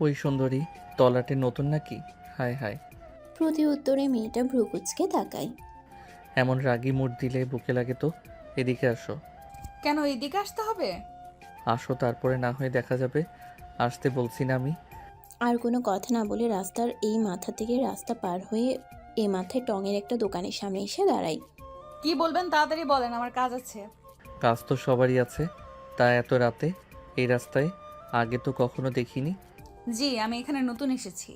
ওই সুন্দরী, তলাটে নতুন নাকি? হায় হায়। প্রতি উত্তরে মেয়েটা ভ্রুকুচকে তাকায়। এমন রাগী মুড দিলে বুকে লাগে তো। এদিকে আসো। কেন এদিকে আসতে হবে? আসো, তারপরে না হয় দেখা যাবে। আসতে বলছি না আমি? আর কোনো কথা না বলে রাস্তার এই মাথা থেকে রাস্তা পার হয়ে এ মাথায় টঙের একটা দোকানের সামনে এসে দাঁড়ায়। কি বলবেন তাড়াতাড়ি বলেন, আমার কাজ আছে। কাজ তো সবারই আছে, তা এত রাতে এই রাস্তায় আগে তো কখনো দেখিনি। জি, আমি এখানে নতুন এসেছি।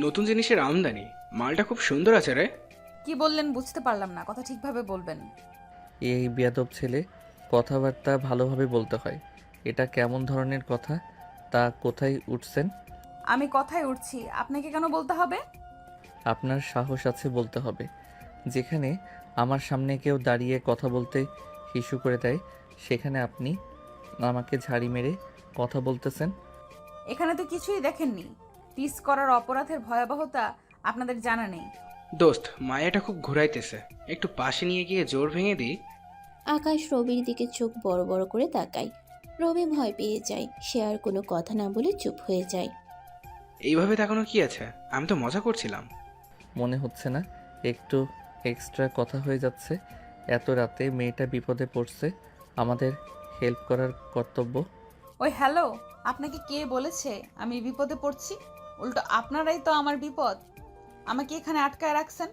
নতুন জিনিসের আমদানি। মালটা খুব সুন্দর আছে রে। কি বললেন বুঝতে পারলাম না, কথা ঠিকভাবে বলবেন। এই বেয়াদব ছেলে, কথাবার্তা ভালোভাবে বলতে হয়। এটা কেমন ধরনের কথা? তা কোথায় উঠছেন? আমি কথায় উঠছি, আপনাকে কেন বলতে হবে? আপনার সাহস আছে বলতে হবে। যেখানে আমার সামনে কেউ দাঁড়িয়ে কথা বলতে হিসু করে দেয়, সেখানে আপনি আমাকে ঝাড়ি মেরে কথা বলতেছেন। এখানে তো কিছুই দেখেননি। টিস করার অপরাধের ভয়াবহতা আপনাদের জানা নেই। দোস্ত, মায়াটা খুব ঘুরাইতেছে, একটু পাশে নিয়ে গিয়ে জোর ভেঙে দিই। আকাশ রবির দিকে চোখ বড় বড় করে তাকায়। রবি ভয় পেয়ে যায়, সে আর কোনো কথা না বলে চুপ হয়ে যায়। এইভাবে তাকানো কি আছে? আমি তো মজা করছিলাম। মনে হচ্ছে না একটু এক্সট্রা কথা হয়ে যাচ্ছে? এত রাতে মেয়েটা বিপদে পড়ছে, আমাদের হেল্প করার কর্তব্য। ওই হ্যালো, আপনাকে কে বলেছে আমি বিপদে পড়ছি? উল্টো আপনারাই তো আমার বিপদ। আমাকে এখানে আটকায় রাখছেন।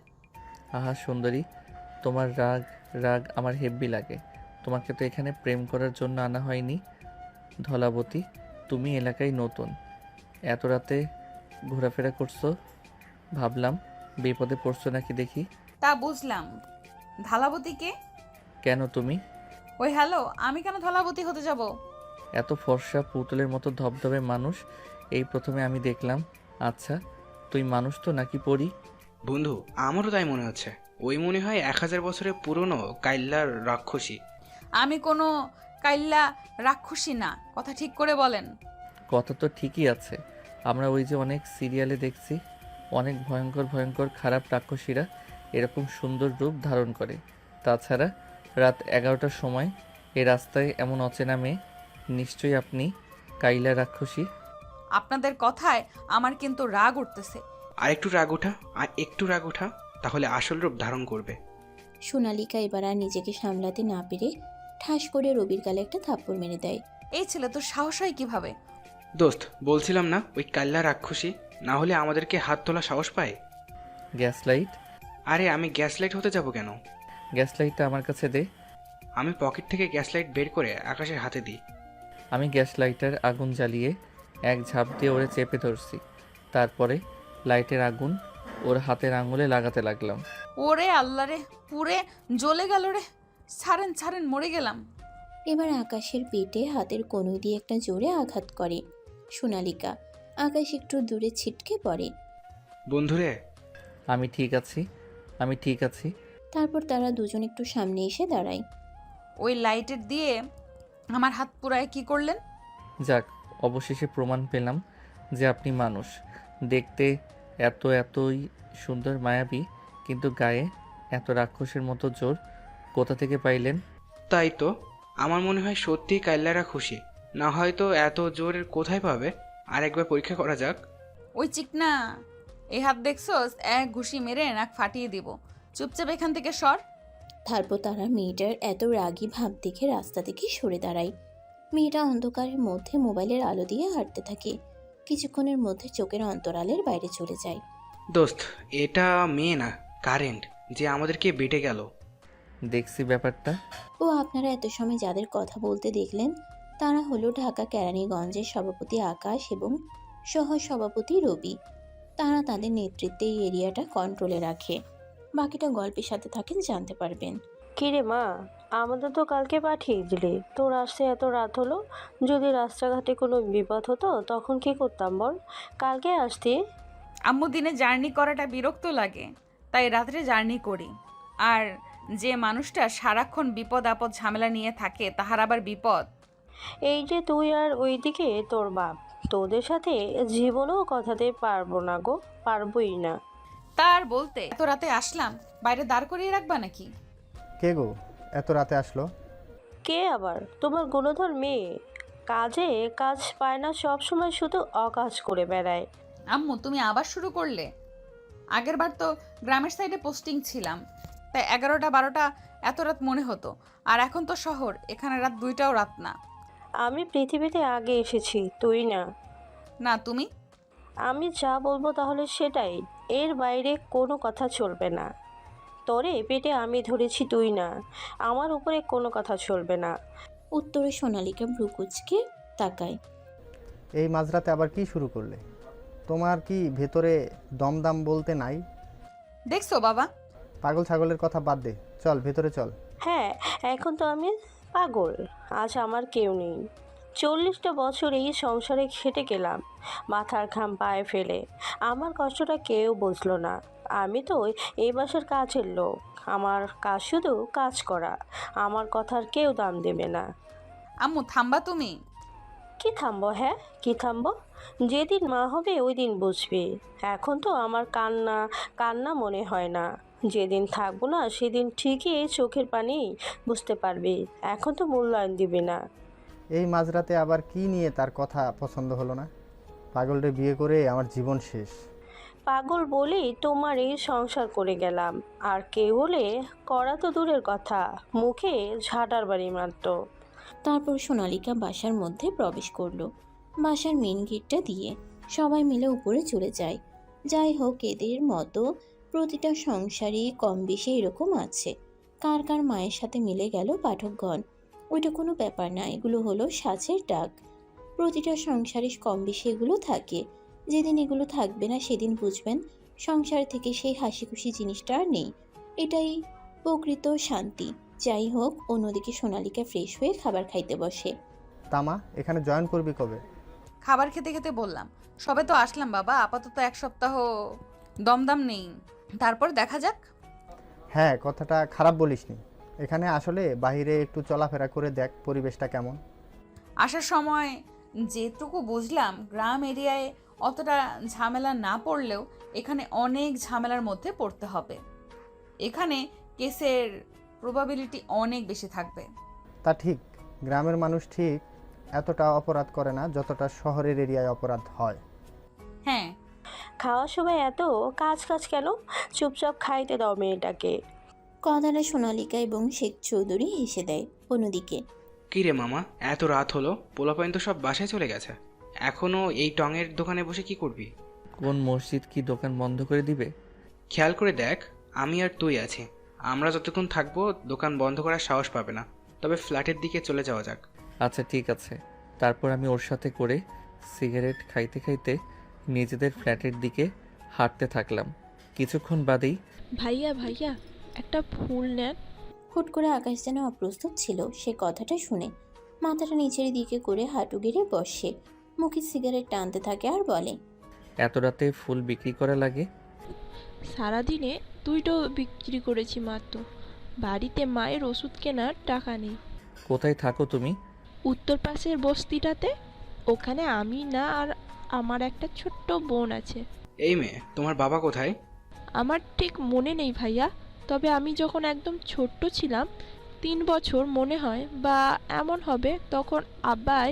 আহা সুন্দরী, তোমার রাগ রাগ আমার হেব্বি লাগে। তোমাকে তো এখানে প্রেম করার জন্য আনা হয়নি। ধলাবতী, তুমি এলাকায় নতুন, এত রাতে ঘোরাফেরা করছো, ভাবলাম বিপদে পড়ছো নাকি দেখি। তা বুঝলাম। ধালাবতীকে? কেন তুমি? ওই হ্যালো, আমি কেন ধলাবতী হতে যাব? এত ফর্সা পুতুলের মতো ধবধবে মানুষ এই প্রথমে আমি দেখলাম। আচ্ছা, তুই মানুষ তো নাকি পরি? বন্ধু, আমারও তাই মনে হচ্ছে। ওই মনে হয় 1000 বছরের পুরনো কাইল্লার রাক্ষসী। আমি কোনো কাইল্লা রাক্ষসী না, কথা ঠিক করে বলেন। কথা তো ঠিকই আছে। আমরা ওই যে অনেক সিরিয়ালে দেখছি, অনেক ভয়ঙ্কর ভয়ঙ্কর খারাপ রাক্ষসীরা এরকম সুন্দর রূপ ধারণ করে। তাছাড়া রাত 11টার সময় এই রাস্তায় এমন অচেনা মেয়ে, নিশ্চয়ই আপনি কাইলা রাক্ষসী। আপনাদের কথায় আমার কিন্তু রাগ উঠতেছে। আর একটু রাগ ওঠা, আর একটু রাগ ওঠা, তাহলে আসল রূপ ধারণ করবে। সোনালিকা এবার আর নিজেকে সামলাতে না পেরে ঠাস করে রবির গালে একটা থাপ্পড় মেরে দেয়। এই ছেলে তোর সাহস হয় কিভাবে? দোস্ত, বলছিলাম না ওই কাল্লা রাক্ষসী? না হলে আমাদেরকে হাত তোলা সাহস পায়? Gas light? আরে আমি গ্যাস লাইট হতে যাব কেন? গ্যাস লাইটটা আমার কাছে দে। আমি পকেট থেকে গ্যাস লাইট বের করে আকাশের হাতে দিই। আমি গ্যাস লাইটার আগুন জ্বালিয়ে এক ঝাঁপ দিয়ে ওরে চেপে ধরছি। তারপরে লাইটের আগুন ওর হাতের আঙুলে লাগাতে লাগলাম। ওরে আল্লাহ রে, পুরে জ্বলে গেল রে। ছাড়েন ছাড়েন, মরে গেলাম। এবার আকাশের পেটে হাতের কনুই দিয়ে একটা জোরে আঘাত করে সোনালিকা। আকাশ একটু দূরে ছিটকে পড়ে। বন্ধুরে, আমি ঠিক আছি, আমি ঠিক আছি। তারপর তারা দুজন একটু সামনে এসে দাঁড়ায়। ওই লাইটের দিয়ে আমার হাত পুরায় কি করলেন? যাক, অবশেষে প্রমাণ পেলাম যে আপনি মানুষ। দেখতে এতই সুন্দর মায়াবী, কিন্তু গায়ে এত রাক্ষসের মতো জোর কোথা থেকে পাইলেন? তাই তো। আমার মনে হয় সত্যি কাইল্লারা খুশি। না হয়তো এত জোর কোথায় পাবে? আর একবার পরীক্ষা করা যাক। ওই চিকনা, এই হাত দেখছোস? এক ঘুষি মেরে নাক ফাটিয়ে দিব। চুপচাপ এখান থেকে সর। তারপর তারা মেয়েটার এত রাগী ভাব দেখে রাস্তা থেকে সরে দাঁড়ায়। মেয়েটা অন্ধকারের মধ্যে মোবাইলের আলো দিয়ে হাঁটতে থাকে। কিছুক্ষণের মধ্যে চোখের অন্তরালের বাইরে চলে যায়। দোস্ত, এটা মেয়ে না, কারেন্ট, যে আমাদেরকে বেটে গেল। দেখছি ব্যাপারটা। ও আপনারা এত সময় যাদের কথা বলতে দেখলেন তারা হলো ঢাকা কেরানীগঞ্জের সভাপতি আকাশ এবং সহ সভাপতি রবি। তারা তাদের নেতৃত্বে এই এরিয়াটা কন্ট্রোলে রাখে। বাকিটা গল্পের সাথে থাকেন, জানতে পারবেন। কিরে মা, আমাদের তো কালকে পাঠিয়ে দিলি, তোর আসতে এত রাত হলো। যদি রাস্তাঘাটে কোনো বিপদ হতো তখন কি করতাম বল? কালকে আসতি। আম্মু দিনে জার্নি করাটা বিরক্ত লাগে, তাই রাত্রে জার্নি করি। আর যে মানুষটা সারাক্ষণ বিপদ আপদ ঝামেলা নিয়ে থাকে তাহার আবার বিপদ। এই যে তুই আর ওইদিকে তোর বাপ, তোদের সাথে জীবনেও কথাতে পারবো না গো, পারবোই না। তার বলতে এত রাতে আসলাম, বাইরে দাঁড় করিয়ে রাখবা নাকি? কে গো এত রাতে আসলো? কে আবার? তোমার গুণধর মেয়ে। কাজে কাজ পায় না, সব সময় শুধু অকাজ করে বেড়ায়। আম্মু তুমি আবার শুরু করলে? আগের বার তো গ্রামের সাইডে পোস্টিং ছিলাম, তাই 11টা 12টা এত রাত মনে হতো। আর এখন তো শহর, এখানে রাত 2টাও রাত না। আমি পৃথিবীতে আগে এসেছি, তুই না। না তুমি। আমি যা বলবো তাহলে সেটাই, এর বাইরে কোনো কথা চলবে না। তোরে পেটে আমি ধরেছি, তুই না। আমার উপরে কোনো কথা চলবে না। উত্তরে সোনালিকা ভ্রু কুঁচকে তাকায়। এই মাঝরাতে আবার কি শুরু করলে? তোমার কি ভেতরে দমদাম বলতে নাই? দেখছো বাবা? পাগল ছাগলের কথা বাদ দে, চল ভেতরে চল। হ্যাঁ, এখন তো আমি পাগল। আজ আমার কেউ নেই। 40টা বছর এই সংসারে খেটে গেলাম, মাথার ঘাম পায়ে ফেলে। আমার কষ্টটা কেউ বুঝলো না। আমি তো এই বাসার কাজের লোক, আমার কাজ শুধু কাজ করা। আমার কথার কেউ দাম দেবে না। আম্মু থামবা তুমি? কি থামবো? হ্যাঁ, কি থামবো? যেদিন মা হবে ওই দিন বুঝবি। এখন তো আমার কান্না কান্না মনে হয় না। যেদিন থাকবো না সেদিন ঠিকই চোখের পানি বুঝতে পারবি। এখন তো মূল্যায়ন দিবি না। এই মাঝরাতে আবার কি নিয়ে তার কথা পছন্দ হলো না? পাগলরে বিয়ে করে আমার জীবন শেষ। পাগল বলেই তোমার এই সংসার করে গেলাম। আর কে হলে করা তো দূরের কথা, মুখে ঝাঁটার বাড়ি মারতো। তারপর সোনালিকা বাসার মধ্যে প্রবেশ করলো, বাসার মেন গেটটা দিয়ে। সবাই মিলে উপরে চলে যায়। যাই হোক, এদের মতো প্রতিটা সংসারই কম বেশি এরকম আছে। কার কার মায়ের সাথে মিলে গেল পাঠকগণ। ওইটা কোনো ব্যাপার না, এগুলো হলো সাজের ডাক। প্রতিটা সংসারে কম বেশি এগুলো থাকে। যেদিন এগুলো থাকবে না সেদিন বুঝবেন সংসার থেকে সেই হাসি খুশি জিনিসটা আর নেই। এটাই প্রকৃত শান্তি। যাই হোক, অন্যদিকে সোনালিকা ফ্রেশ হয়ে খাবার খাইতে বসে। তামা, এখানে জয়েন করবি কবে? খাবার খেতে খেতে বললাম, সবে তো আসলাম বাবা, আপাতত 1 সপ্তাহ দমদাম নেই, তারপর দেখা যাক। হ্যাঁ, কথাটা খারাপ বলিসনি। এখানে আসলে বাইরে একটু চলাফেরা করে দেখ পরিবেশটা কেমন। আসার সময় যেটুকু বুঝলাম, গ্রাম এরিয়ায় অতটা ঝামেলা না পড়লেও এখানে অনেক ঝামেলার মধ্যে পড়তে হবে। এখানে কেসের প্রবাবিলিটি অনেক বেশি থাকবে। তা ঠিক, গ্রামের মানুষ ঠিক এতটা অপরাধ করে না যতটা শহরের এরিয়ায় অপরাধ হয়। হ্যাঁ। খাওয়ার সময় এত কাজ কাজ কেন? চুপচাপ খাইতে দাও মেয়েটাকে। কথাটা সোনালিকা এবং শেখ চৌধুরী হেসে দেয়। অন্যদিকে কী রে মামা, এত রাত হলো, পোলাপাইন তো সব বাসায় চলে গেছে। এখনও এই টঙের দোকানে বসে কি করবি? কোন মসজিদ কি দোকান বন্ধ করে দিবে? খেয়াল করে দেখ, আমি আর তুই আছি। আমরা যতক্ষণ থাকবো দোকান বন্ধ করার সাহস পাবে না। তবে ফ্ল্যাটের দিকে চলে যাওয়া যাক। আচ্ছা ঠিক আছে। তারপর আমি ওর সাথে করে সিগারেট খাইতে খাইতে নিজেদের ফ্ল্যাটের দিকে হাঁটতে থাকলাম। কিছুক্ষণ বাদেই ভাইয়া ভাইয়া একটা ফুল নেন। হুট করে আকাশ যেন অপ্রস্তুত ছিল সে কথাটা শুনে। মাথাটা নিচের দিকে করে হাঁটু গেড়ে বসে, মুখে সিগারেট টানতে থাকে আর বলে, এত রাতে ফুল বিক্রি করা লাগে? সারাদিনে 2টো বিক্রি করেছি মাত্র। বাড়িতে মায়ের ওষুধ কেনার টাকা নেই। কোথায় থাকো তুমি? উত্তর পাশের বস্তিটাতে। ওখানে আমি না আর আমার একটা ছোট্ট বোন আছে। এই মেয়ে, তোমার বাবা কোথায়? আমার ঠিক মনে নেই ভাইয়া, তবে আমি যখন একদম ছোট্ট ছিলাম, 3 বছর মনে হয় বা এমন হবে, তখন আব্বাই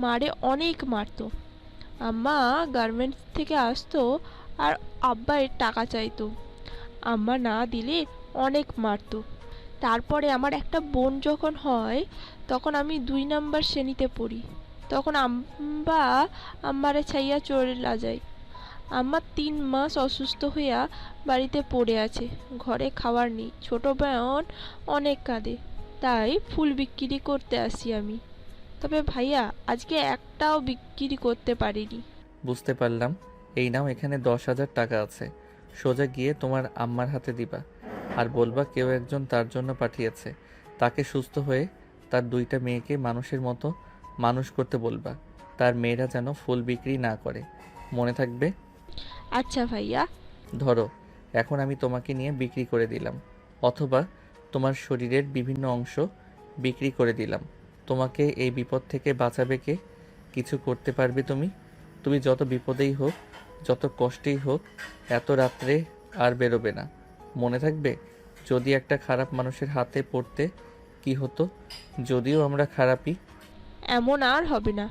মারে অনেক মারতো। আম্মা গার্মেন্টস থেকে আসতো আর আব্বাই টাকা চাইতো। আম্মা না দিলে অনেক মারতো। তারপরে আমার একটা বোন যখন হয়, তখন আমি 2 নাম্বার শ্রেণীতে পড়ি। তখন আম্মা আমারে ছাইয়া চলে যায়। আম্মা 3 মাস অসুস্থ হইয়া বাড়িতে পড়ে আছে, ঘরে খাবার নেই। ছোট বোন অনেক কাঁদে, তাই ফুল বিক্রি করতে আসি আমি। তবে ভাইয়া আজকে একটাও বিক্রি করতে পারিনি। বুঝতে পারলাম। এই নাও, এখানে 10,000 টাকা আছে। সোজা গিয়ে তোমার আম্মার হাতে দিবা আর বলবা কেউ একজন তার জন্য পাঠিয়েছে। তাকে সুস্থ হয়ে তার 2টা মেয়েকে মানুষের মতো মানুষ করতে বলবা। তার মেয়েরা যেন ফুল বিক্রি না করে, মনে থাকবে? আচ্ছা ভাইয়া। ধরো, এখন আমি তোমাকে নিয়ে বিক্রি করে দিলাম, অথবা তোমার শরীরের বিভিন্ন অংশ বিক্রি করে দিলাম। তোমাকে এই বিপদ থেকে বাঁচাবে কে? কিছু করতে পারবে তুমি? তুমি যত বিপদেই হোক, যত কষ্টেই হোক, এত রাত্রে আর বেরোবে না, মনে থাকবে? যদি একটা খারাপ মানুষের হাতে পড়তে কি হতো? যদিও আমরা খারাপই। এমন আর হবে না।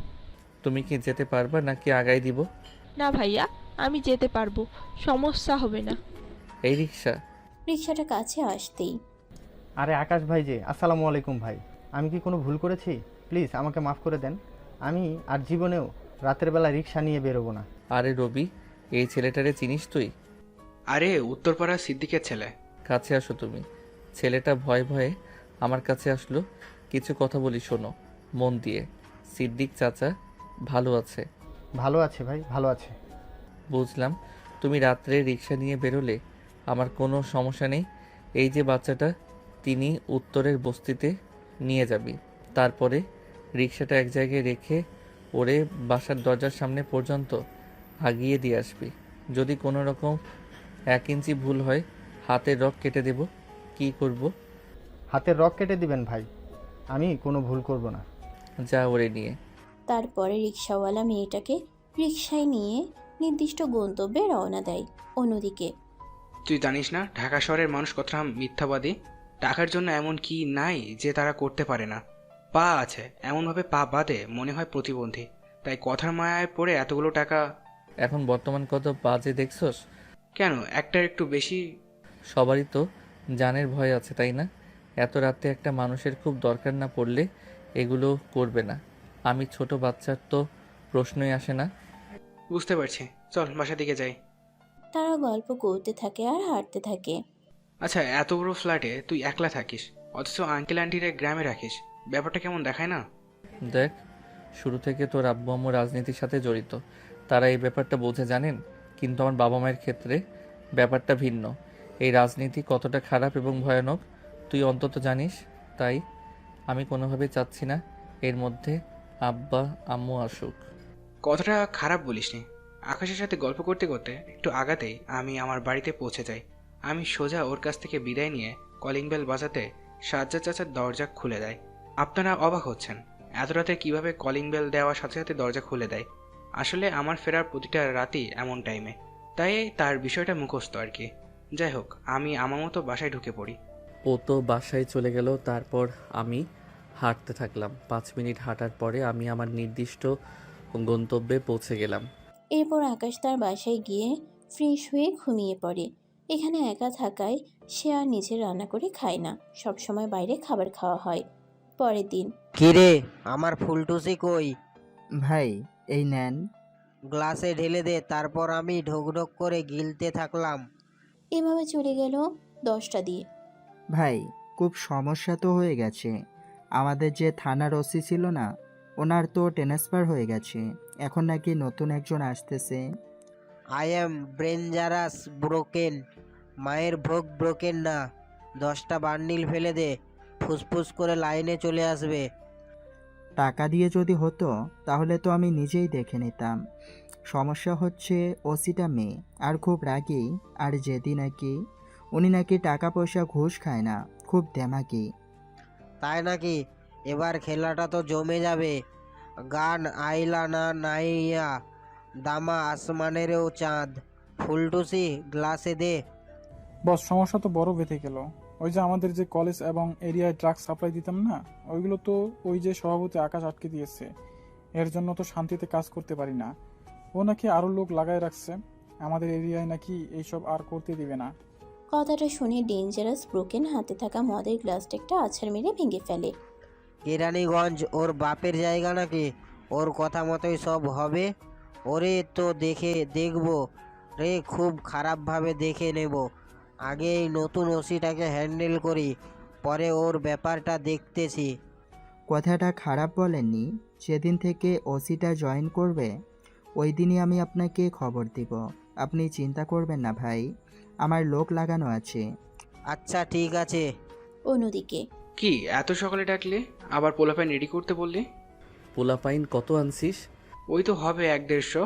তুমি কি যেতে পারবা নাকি আগাই দিব? না ভাইয়া, আমি যেতে পারবো, সমস্যা হবে না। এই রিক্সা। রিক্সাটা কাছে আসতেই আরে আকাশ ভাই যে, আসসালামু আলাইকুম ভাই। আমি কি কোনো ভুল করেছি? প্লিজ আমাকে মাফ করে দেন। আমি আর জীবনেও রাতের বেলা রিক্সা নিয়ে বেরোবো না। আরে রবি, এই ছেলেটারে চিনিস তুই? আরে উত্তরপাড়া সিদ্দিকের ছেলে। কাছে আসো তুমি। ছেলেটা ভয়ে ভয়ে আমার কাছে আসলো। কিছু কথা বলি, শোনো মন দিয়ে। সিদ্দিক চাচা ভালো আছে? ভালো আছে ভাই, ভালো আছে। বুঝলাম। তুমি রাত্রে রিক্সা নিয়ে বেরোলে আমার কোনো সমস্যা নেই। এই যে বাচ্চাটা, তিনি উত্তরের বস্তিতে নিয়ে যাবি। তারপরে রিক্সাটা এক জায়গায় রেখে ওরে বাসার দরজার সামনে পর্যন্ত আগিয়ে দিয়ে আসবি। যদি কোনো রকম 1 ইঞ্চি ভুল হয়, হাতের রগ কেটে দেব। কি করব? হাতের রগ কেটে দিবেন ভাই? আমি কোনো ভুল করব না। যা ওরে নিয়ে। তারপরে রিক্সাওয়ালা মেয়েটাকে রিক্সায় নিয়ে নির্দিষ্ট গন্তব্যে রওনা দেয়। অন্যদিকে তুই জানিস না ঢাকা শহরের মানুষ কতটা মিথ্যাবাদী? টাকার জন্য এমন কি নাই যে তারা করতে পারে না। পা আছে, এমনভাবে পা বাঁধে মনে হয় প্রতিবন্ধী। তাই কথার মায়ায় পড়ে এতগুলো টাকা। এখন বর্তমান কত বাজে দেখছস? কেন, একটার একটু বেশি। সবারই তো জানের ভয় আছে, তাই না? এত রাতে একটা মানুষের খুব দরকার না পড়লে এগুলো করবে না। আমি ছোট বাচ্চার তো প্রশ্নই আসে না। বুঝতে পারছি, চল বাসার দিকে যাই। তারা গল্প করতে থাকে আর হাঁটতে থাকে। আচ্ছা, এত বড় ফ্ল্যাটে তুই একলা থাকিস, অথচ আঙ্কেল আন্টিরে গ্রামে রাখিস। ব্যাপারটা কেমন দেখায় না? দেখ, শুরু থেকে তোর আব্বু আম্মু রাজনীতির সাথে জড়িত, তারা এই ব্যাপারটা বোঝে, জানেন? কিন্তু আমার বাবা মায়ের ক্ষেত্রে ব্যাপারটা ভিন্ন। এই রাজনীতি কতটা খারাপ এবং ভয়ানক তুই অন্তত জানিস। তাই আমি কোনোভাবেই চাচ্ছি না এর মধ্যে আব্বা আম্মু আসুক। কথাটা খারাপ বলিসনি। আকাশের সাথে গল্প করতে করতে একটু আগাতেই আমি আমার বাড়িতে পৌঁছে যাই। আমি সোজা ওর কাছ থেকে বিদায় নিয়ে কলিং বেল বাজাতে সাজ্জাদ চাচার দরজা খুলে দেয়। আপনারা অবাক হচ্ছেন এত রাতে কীভাবে কলিং বেল দেওয়ার সাথে সাথে দরজা খুলে দেয়। আসলে আমার ফেরার প্রতিটা রাতই এমন টাইমে, তাই তার বিষয়টা মুখস্থ আর কি। যাই হোক, আমি আমার মতো বাসায় ঢুকে পড়ি। ও তো বাসায় চলে গেল, তারপর আমি হাঁটতে থাকলাম। 5 মিনিট হাঁটার পরে আমি আমার নির্দিষ্ট গন্তব্যে পৌঁছে গেলাম। এরপর আকাশ তার বাসায় গিয়ে ফ্রেশ হয়ে ঘুমিয়ে পড়ে। এখানে একা থাকায় সে আর নিজে রান্না করে খায় না, সবসময় বাইরে খাবার খাওয়া হয়। পরের দিন কিরে, আমার ফুলটুসি কই? ভাই এই নেন। গ্লাসে ঢেলে দে, তারপর আমি ঢোক ঢোক করে গিলতে থাকলাম। এভাবে চলে গেল 10টা দিয়ে। ভাই খুব সমস্যা তো হয়ে গেছে। আমাদের যে থানার ওসি ছিল না, ওনার তো ট্রান্সফার হয়ে গেছে। এখন নাকি নতুন একজন আসতেছে। আই এম ডেঞ্জারাস ব্রোকেন, মায়ের ভোগ ব্রোকেন না। 10টা বান্ডিল ফেলে দে, ফুসফুস করে লাইনে চলে আসবে। টাকা দিয়ে যদি হতো তাহলে তো আমি নিজেই দেখে নিতাম। সমস্যা হচ্ছে ওসিটা মেয়ে আর খুব রাগী, আর যেদি নাকি উনি নাকি টাকা পয়সা ঘুষ খায় না, খুব দেমাকি। তাই নাকি? এবার খেলাটা তো জমে যাবে। গান আইলা না নাইয়া, দামা আসমানেরও চাঁদ। ফুলটুসি গ্লাসে দে। বস, সমস্যা তো বড় বেঁধে গেল। ওই যে আমাদের যে কলেজ এবং এরিয়ায় ড্রাগ সাপ্লাই দিতাম না, ওইগুলো তো ওই যে সভাপতি আকাশ আটকে দিয়েছে। এর জন্য তো শান্তিতে কাজ করতে পারি না। ও নাকি আরো লোক লাগায় রাখছে। আমাদের এরিয়ায় নাকি এইসব আর করতে দিবে না। কথাটা শুনে ডেঞ্জারাস ব্রোকেন হাতে থাকা মদের গ্লাসটা একটা আছাড় মেরে ভেঙে ফেলে। কেরানীগঞ্জ ওর বাপের জায়গা নাকি? ওর কথা মতোই সব হবে। ওরে তো দেখবো রে, খুব খারাপভাবে দেখে নেব। আগে এই নতুন ওসিটাকে হ্যান্ডেল করি, পরে ওর ব্যাপারটা দেখতেছি। কথাটা খারাপ বলেননি। যেদিন থেকে ওসিটা জয়েন করবে ওই দিনই আমি আপনাকে খবর দিব। আপনি চিন্তা করবেন না ভাই, আমার লোক লাগানো আছে। আচ্ছা ঠিক আছে। অন্যদিকে কি এত সকালে ডাকলে? আবার পোলাপাইন রেডি করতে বললি? পোলাপাইন কত আনছিস? ওই তো হবে 1-150।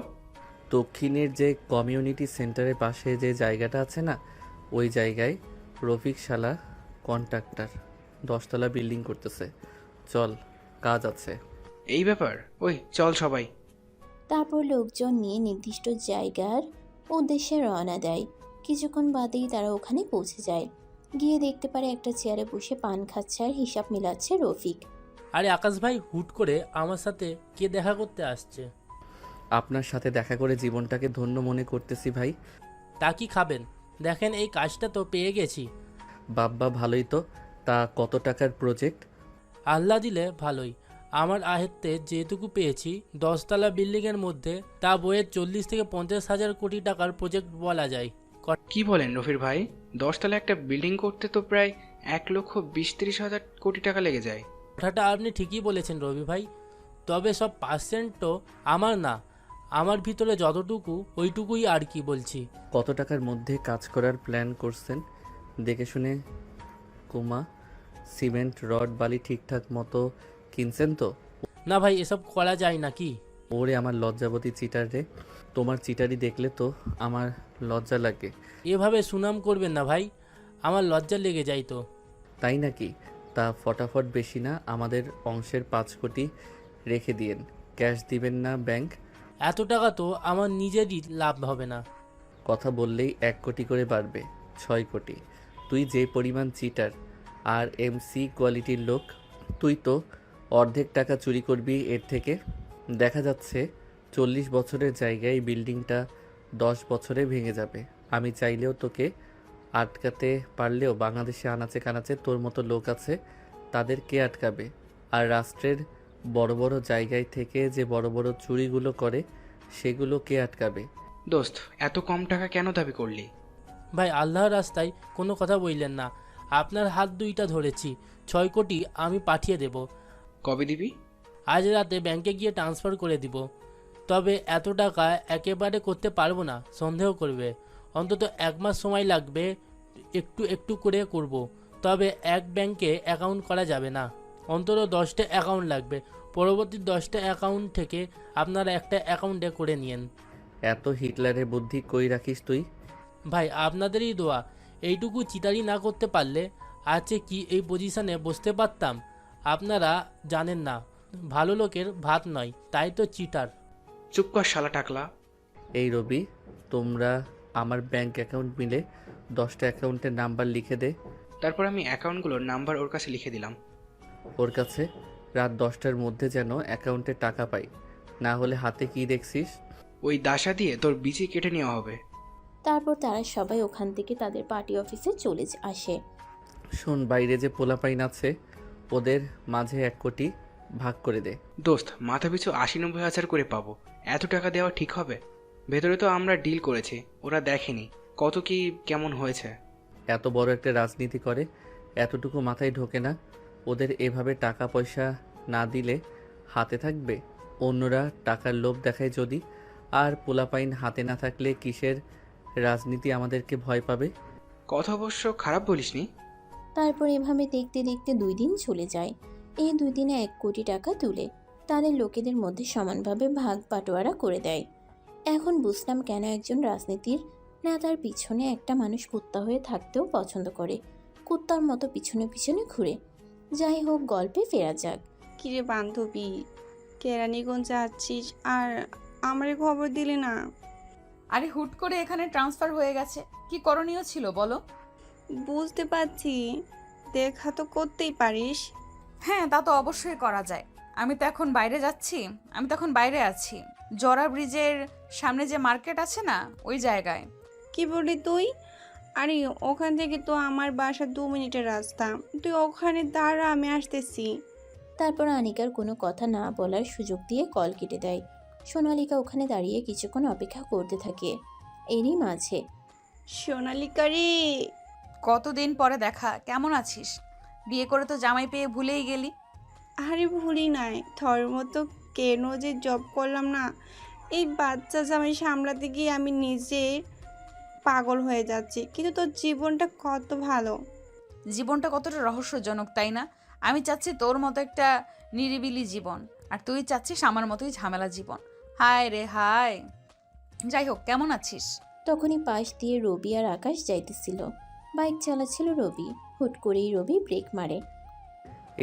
দক্ষিণের যে কমিউনিটি সেন্টারের পাশে যে জায়গাটা আছে না, ওই জায়গায় রফিক শালা কন্ট্রাক্টর 10 তলা বিল্ডিং করতেছে। চল, কাজ আছে। এই ব্যাপার, ওই চল সবাই। তারপর লোকজন নিয়ে নির্দিষ্ট জায়গার উদ্দেশ্যে রওনা দেয়। কিছুক্ষণ বাদেই তারা ওখানে পৌঁছে যায়। গিয়ে দেখতে পারে একটা চেয়ারে বসে পান খাচ্ছে আর হিসাব মিলাচ্ছে রফিক। আরে আকাশ ভাই, হুট করে আমার সাথে কে দেখা করতে আসছে? আপনার সাথে দেখা করে জীবনটাকে ধন্য মনে করতেছি ভাই। তা কি খাবেন? দেখেন এই কাজটা তো পেয়ে গেছি। বাব্বা ভালোই তো। তা কত টাকার প্রজেক্ট? আল্লাহ দিলে ভালোই। আমার আয়ত্তে যেটুকু পেয়েছি 10 তলা বিল্ডিংয়ের মধ্যে, তা বইয়ের 40 থেকে 50 হাজার কোটি টাকার প্রজেক্ট বলা যায়। কি বলেন রফির ভাই? 10 তলা একটা বিল্ডিং করতে তো প্রায় 1,20,30,000 কোটি টাকা লেগে যায়। কথাটা আপনি ঠিকই বলেছেন রবি ভাই, তবে সব পার্সেন্ট তো আমার না, আমার ভিতরে যতটুকু ওইটুকুই আর কি বলছি। কত টাকার মধ্যে কাজ করার প্ল্যান করছেন? দেখে শুনে কুমা, সিমেন্ট রড বালি ঠিকঠাক মতো কিনছেন তো? না ভাই, এসব করা যায় নাকি? ওরে আমার লজ্জাবতী চিটার রে, তোমার চিটারি দেখলে তো আমার লজ্জা লাগে। এভাবে সুনাম করবেন না ভাই, আমার লজ্জা লেগে যায় তো। তাই নাকি? তা ফটাফট বেশি না, আমাদের অংশের 5 কোটি রেখে দিয়েন। ক্যাশ দিবেন না ব্যাংক? এত টাকা তো আমার নিজেরই লাভ হবে না। কথা বললেই 1 কোটি করে বাড়বে, 6 কোটি। তুই যে পরিমাণ চিটার আর এমসি কোয়ালিটির লোক, তুই তো অর্ধেক টাকা চুরি করবি এর থেকে। দেখা যাচ্ছে 40 বছরের জায়গায় বিল্ডিংটা 10 বছরে ভেঙে যাবে। আমি চাইলেও তোকে আটকাতে পারলেও বাংলাদেশে আনাচে কানাচে তোর মতো লোক আছে, তাদের কে আটকাবে? আর রাষ্ট্রের বড় বড় জায়গায় থেকে যে বড় বড় চুরিগুলো করে সেগুলো কে আটকাবে? দোস্ত, এত কম টাকা কেন দাবি করলি? ভাই আল্লাহর রাস্তায় কোনো কথা বললেন না, আপনার হাত দুইটা ধরেছি। 6 কোটি আমি পাঠিয়ে দেব। কবে দিবি? আজ রাতে ব্যাংকে গিয়ে ট্রান্সফার করে দিব। তবে এত টাকা একেবারে করতে পারবো না, সন্দেহ করবে। অন্তত 1 মাস সময় লাগবে, একটু একটু করে করব। তবে এক ব্যাংকে অ্যাকাউন্ট করা যাবে না, অন্তত 10টা অ্যাকাউন্ট লাগবে। পরবর্তী 10টা অ্যাকাউন্ট থেকে আপনারা একটা অ্যাকাউন্টে করে নিন। এত হিটলারের বুদ্ধি কই রাখিস তুই? ভাই আপনাদেরই দোয়া। এইটুকু চিটারি না করতে পারলে আছে কি এই পজিশনে বসতে পারতাম? আপনারা জানেন না, ভালো লোকের ভাত নয়, তাই তো চিটার। চুপ কর শালা টাকলা। এই রবি, তোমরা আমার ব্যাংক অ্যাকাউন্ট মিলে 10টা অ্যাকাউন্টের নাম্বার লিখে দে। তারপর আমি অ্যাকাউন্টগুলোর নাম্বার ওর কাছে লিখে দিলাম। ওর কাছে রাত 10টার মধ্যে যেন অ্যাকাউন্টে টাকা পাই, না হলে হাতে কি দেখছিস? ওই দাসা দিয়ে তোর বিচি কেটে নেওয়া হবে। তারপর তারা সবাই ওখান থেকে তাদের পার্টি অফিসে চলে আসে। শোন, বাইরে যে পোলাপাইন আছে ওদের মাঝে 1 কোটি ভাগ করে দে। দোস্ত, মাথা পিছু 80-90 হাজার করে পাবো, এত টাকা দেওয়া ঠিক হবে? ভেতরে তো আমরা ডিল করেছি, ওরা দেখেনি কত কি কেমন হয়েছে। এত বড় একটা রাজনীতি করে এতটুকু মাথায় ঢোকে না? ওদের এভাবে টাকা পয়সা না দিলে হাতে থাকবে? অন্যরা টাকার লোভ দেখায় যদি, আর পোলাপাইন হাতে না থাকলে কিসের রাজনীতি আমাদেরকে ভয় পাবে? কথা অবশ্য খারাপ বলিসনি। তারপর এভাবে দেখতে দেখতে 2 দিন চলে যায়। এই 2 দিনে 1 কোটি টাকা তুলে তাদের লোকেদের মধ্যে সমানভাবে ভাগ বাটোয়ারা করে দেয়। এখন বুঝলাম কেন একজন রাজনীতির নেতার পিছনে একটা মানুষ কুত্তা হয়ে থাকতেও পছন্দ করে, কুত্তার মতো পিছনে পিছনে ঘুরে। যাই হোক, গল্পে ফেরা যাক। কিরে বান্ধবী, কেরানীগঞ্জ যাচ্ছিস আর আমারে খবর দিলি না? আরে হুট করে এখানে ট্রান্সফার হয়ে গেছে, কি করণীয় ছিল বলো? বুঝতে পারছি, দেখা তো করতেই পারিস। হ্যাঁ, তা তো অবশ্যই করা যায়। আমি তো এখন বাইরে আছি, জরা ব্রিজের সামনে যে মার্কেট আছে না, ওই জায়গায়। কি বলি তুই? আরে ওখান থেকে তো আমার বাসা 2 মিনিটের রাস্তা, তুই ওখানে দাঁড়া, আমি আসতেছি। তারপর আনিকার কোনো কথা না বলার সুযোগ দিয়ে কল কেটে দেয়। সোনালিকা ওখানে দাঁড়িয়ে কিছুক্ষণ অপেক্ষা করতে থাকে। এরই মাঝে সোনালিকা রে, কতদিন পরে দেখা, কেমন আছিস? বিয়ে করে তো জামাই পেয়ে ভুলেই গেলি। আরে ভুলি নাই, তোর মতো কেন যে জব করলাম না, এই বাচ্চা জামাই সামলাতে গিয়ে আমি নিজে পাগল হয়ে যাচ্ছি। কিন্তু তোর জীবনটা কত ভালো। জীবনটা কতটা রহস্যজনক, তাই না? আমি চাচ্ছি তোর মতো একটা নিরিবিলি জীবন, আর তুই চাচ্ছিস আমার মতোই ঝামেলা জীবন। হায় রে হায়। যাই হোক, কেমন আছিস? তখনই পাশ দিয়ে রবি আর আকাশ যাইতেছিল। বাইক চালাচ্ছিল রবি। হুট করেই রবি ব্রেক মারে।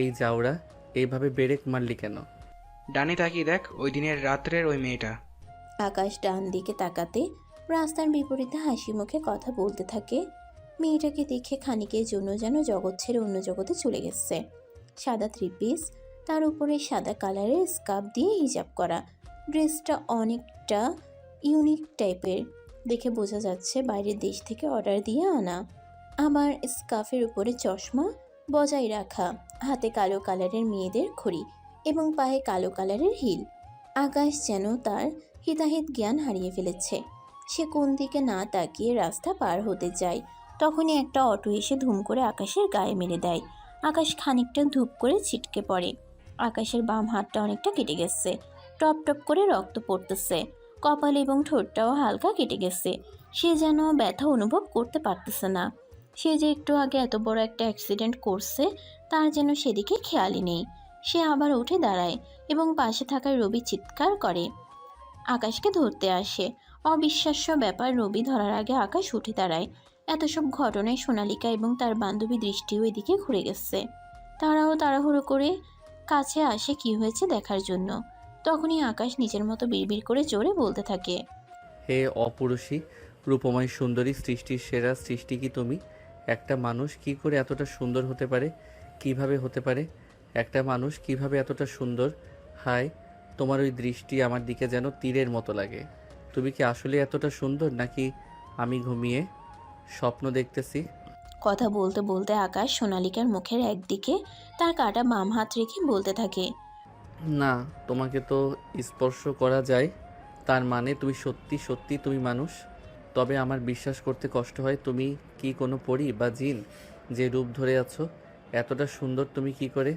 এই যাওরা, এইভাবে ব্রেক মারলি কেন? ডানে তাকিয়ে দেখ, ওই দিনের রাত্রের ওই মেয়েটা। আকাশ ডান দিকে তাকাতে রাস্তার বিপরীতে হাসি মুখে কথা বলতে থাকে। মেয়েটাকে দেখে খানিকের জন্য যেন জগৎ ছেড়ে অন্য জগতে চলে গেছে। সাদা 3 পিস, তার উপরে সাদা কালারের স্কার্ফ দিয়ে হিজাব করা। ড্রেসটা অনেকটা ইউনিক টাইপের, দেখে বোঝা যাচ্ছে বাইরের দেশ থেকে অর্ডার দিয়ে আনা। আবার স্কার্ফের উপরে চশমা বজায় রাখা, হাতে কালো কালারের মেয়েদের ঘড়ি এবং পায়ে কালো কালারের হিল। আকাশ যেন তার হিতাহিত জ্ঞান হারিয়ে ফেলেছে। সে কোন দিকে না তাকিয়ে রাস্তা পার হতে যায়, তখনই একটা অটো এসে ধুম করে আকাশের গায়ে মেরে দেয়। আকাশ খানিকটা ধূপ করে ছিটকে পড়ে। আকাশের বাম হাতটা অনেকটা কেটে গেছে, টপ টপ করে রক্ত পড়তেছে। কপাল এবং ঠোঁটটাও হালকা কেটে গেছে। সে যেন ব্যথা অনুভব করতে পারতেছে না। সে যে একটু আগে এত বড় একটা অ্যাক্সিডেন্ট করছে তার যেন সেদিকে খেয়ালই নেই। সে আবার উঠে দাঁড়ায় এবং পাশে থাকা রবি চিৎকার করে, আকাশকে ধরতে আসে। অবিশ্বাস্য ব্যাপার, রবি ধরার আগে আকাশ উঠে দাঁড়ায়। এত সব ঘটনায় সোনালিকা এবং তার বান্ধবী দৃষ্টিও এদিকে ঘুরে গেছে। তারাও তাড়াহুড়ো করে কাছে আসে কি হয়েছে দেখার জন্য। তখনই আকাশ নিজের মতো বিড়বিড় করে জোরে বলতে থাকে, হে অপুরুষী রূপময় সুন্দরী, সৃষ্টির সেরা সৃষ্টি কি তুমি? একটা মানুষ কি করে এতটা সুন্দর হতে পারে? কিভাবে হতে পারে একটা মানুষ কিভাবে এতটা সুন্দর? হায়, তোমার ওই দৃষ্টি আমার দিকে যেন তীরের মতো লাগে। তুমি কি আসলে এতটা সুন্দর, নাকি আমি ঘুমিয়ে স্বপ্ন দেখতেছি? কথা বলতে বলতে আকাশ সোনালিকার মুখের একদিকে তার কাটা বাম হাত রেখে বলতে থাকে, না, তোমাকে তো স্পর্শ করা যায়, তার মানে তুমি সত্যি সত্যি তুমি মানুষ। তবে আমার বিশ্বাস করতে কষ্ট হয়, তুমি কি কোনো পরী বা জিন যে রূপ ধরে আছো? এতটা সুন্দর তুমি কি করে?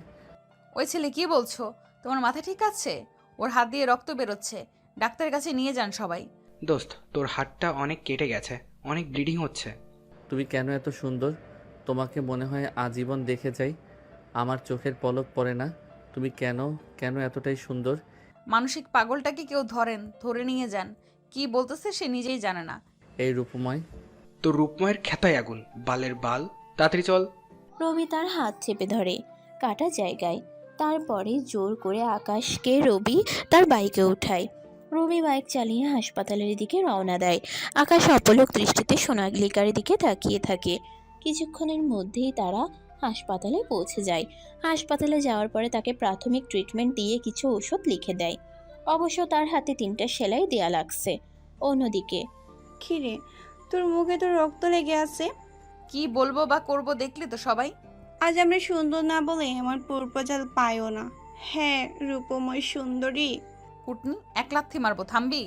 ওই ছেলে কি বলছো? তোমার মাথা ঠিক আছে? ওর হাত দিয়ে রক্ত বেরোচ্ছে, ডাক্তারের কাছে নিয়ে যান সবাই। দোস্ত, তোর হাতটা অনেক কেটে গেছে, অনেক ব্লিডিং হচ্ছে। তুমি কেন এত সুন্দর? তোমাকে মনে হয় আজীবন দেখে যাই, আমার চোখের পলক পড়ে না। তুমি কেন কেন এতটাই সুন্দর? মানসিক পাগলটাকে কেউ ধরেন, ধরে নিয়ে যান। কি বলতেছে সে নিজেই জানে না। এই রূপময়। তোর রূপময়ের খেতায় আগুন, বালের বাল, তাড়াতাড়ি চল। রবি তার হাত চেপে ধরে কাটা জায়গায়। তারপরে জোর করে আকাশকে রবি তার বাইকে উঠায়। রবি বাইক চালিয়ে হাসপাতালের দিকে রওনা দেয়। আকাশ অপলক দৃষ্টিতে সোনালিকার দিকে তাকিয়ে থাকে। কিছুক্ষণের মধ্যেই তারা হাসপাতালে পৌঁছে যায়। হাসপাতালে যাওয়ার পরে তাকে প্রাথমিক ট্রিটমেন্ট দিয়ে কিছু ওষুধ লিখে দেয়। অবশ্য তার হাতে 3টা সেলাই দেয়া লাগছে। অন্যদিকে, খিরে, তোর মুখে তো রক্ত লেগে আছে। কি বলবো বা করব দেখলি তো সবাই। আজ আমরা সুন্দর না বলে আমার পূর্বজাল পায়ও না। হ্যাঁ, রূপময় সুন্দরী। কুটনি, এক লাথি মারবো, থামবি?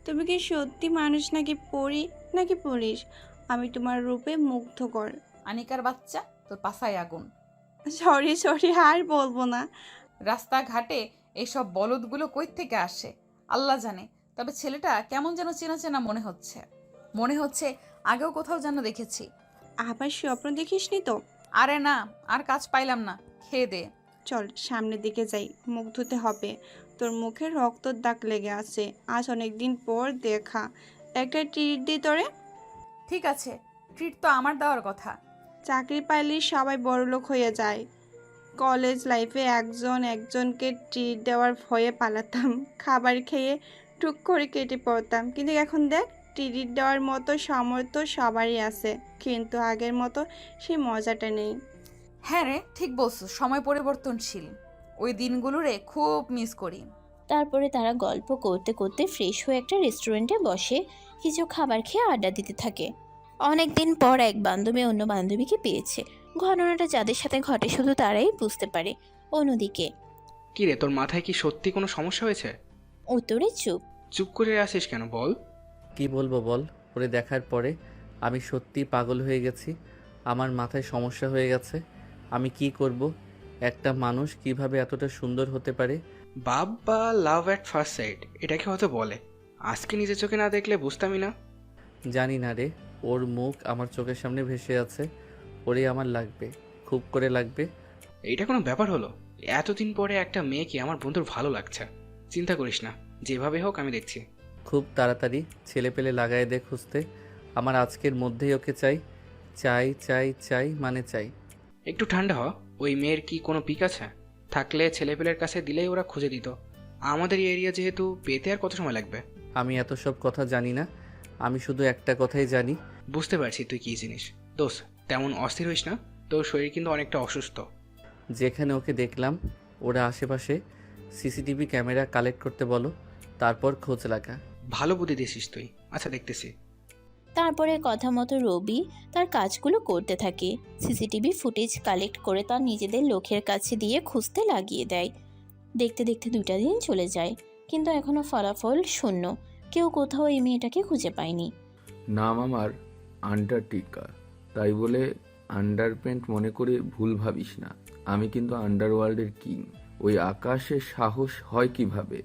তুমি কি সত্যি মানুষ নাকি পরী নাকি পুলিশ? আমি তোমার রূপে মুগ্ধকর। আনিকার বাচ্চা, তোর পাছায় আগুন। সরি সরি, আর বলবো না। রাস্তাঘাটে এইসব বলদগুলো কই থেকে আসে আল্লাহ জানে, তবে ছেলেটা কেমন যেন চেনা চেনা মনে হচ্ছে আগেও কোথাও যেন দেখেছি। আবার স্বপ্ন দেখিসনি তো? আরে না, আর কাজ পাইলাম না, খেয়ে দে। চল সামনের দিকে যাই, মুখ ধুতে হবে। তোর মুখে রক্তর দাগ লেগে আছে। আজ অনেকদিন পর দেখা, একটা ট্রিট দিই তোরে। ঠিক আছে, ট্রিট তো আমার দেওয়ার কথা। চাকরি পাইলে সবাই বড়লোক হয়ে যায়। কলেজ লাইফে একজনকে ট্রিট দেওয়ার ভয়ে পালাতাম, খাবার খেয়ে টুক করে কেটে পড়তাম। কিন্তু এখন দেখ, ট্রিট দেওয়ার মতো সামর্থ্য সবারই আছে, কিন্তু আগের মতো সেই মজাটা নেই। হ্যাঁ রে, ঠিক বলছো, সময় পরিবর্তনশীল। ওই দিনগুলোরে খুব মিস করি। তারপরে তারা গল্প করতে করতে ফ্রেশ হয়ে একটা রেস্টুরেন্টে বসে কিছু খাবার খেয়ে আড্ডা দিতে থাকে। অনেকদিন পর এক বান্ধবী অন্য বান্ধবীকে পেয়েছে। ঘটনাটা যাদের সাথে ঘটে শুধু তারাই বুঝতে পারে। অন্যদিকে, কি রে, তোর মাথায় কি সত্যি কোনো সমস্যা হয়েছে? উত্তরে চুপ। চুপ করে আসিস কেন, বল। কি বলবো বল? ওরে দেখার পরে আমি সত্যি পাগল হয়ে গেছি। আমার মাথায় সমস্যা হয়ে গেছে। আমি কি করব? একটা মানুষ কিভাবে এতটা সুন্দর হতে পারে? বাবা, লাভ অ্যাট ফার্স্ট সাইট এটাকে হয়তো বলে। আজকে নিজের চোখে না দেখলে বুঝতামই না। জানি না রে, ওর মুখ আমার চোখের সামনে ভেসে আছে। ওরে আমার লাগবে, খুব করে লাগবে। এইটা কোনো ব্যাপার হলো? এতদিন পরে একটা মেয়েকে আমার বন্ধুর ভালো লাগছে। চিন্তা করিস না, যেভাবে হোক আমি দেখছি। খুব তাড়াতাড়ি ছেলে পেলে লাগায় দে খুঁজতে। আমার আজকের মধ্যেই ওকে চাই, চাই চাই চাই মানে চাই। একটু ঠান্ডা হ। ওই মেয়ের কি কোনো পিক আছে? থাকলে ছেলেপেলের কাছে দিলেই ওরা খুঁজে দিত। আমাদের এরিয়া যেহেতু, পেতে আর কত সময় লাগবে? আমি এত সব কথা জানি না, আমি শুধু একটা কথাই জানি। বুঝতে পারছি তুই কী জিনিস। দোষ, তেমন অস্থির হইস না, তোর শরীর কিন্তু অনেকটা অসুস্থ। যেখানে ওকে দেখলাম ওরা আশেপাশে সিসিটিভি ক্যামেরা কালেক্ট করতে বলো, তারপর খোঁজ লাগা। ভালো বুদ্ধি দিয়েছিস তুই। আচ্ছা, দেখতেছি। তারপরে কথা মতো রবি তার কাজগুলো করতে থাকে। সিসিটিভি ফুটেজ কালেক্ট করে তার নিজেদের লোকের কাছে দিয়ে খুঁজতে লাগিয়ে দেয়। দেখতে দেখতে 2টা দিন চলে যায়, কিন্তু এখনও ফলাফল শূন্য। কেউ কোথাও এই মেয়েটাকে খুঁজে পায়নি। নাম আমার আন্টার্কটিকা, তাই বলে আন্ডারপ্যান্ট মনে করে ভুল ভাবিস না। আমি কিন্তু আন্ডারওয়ার্ল্ডের কিং। ওই আকাশের সাহস হয় কিভাবে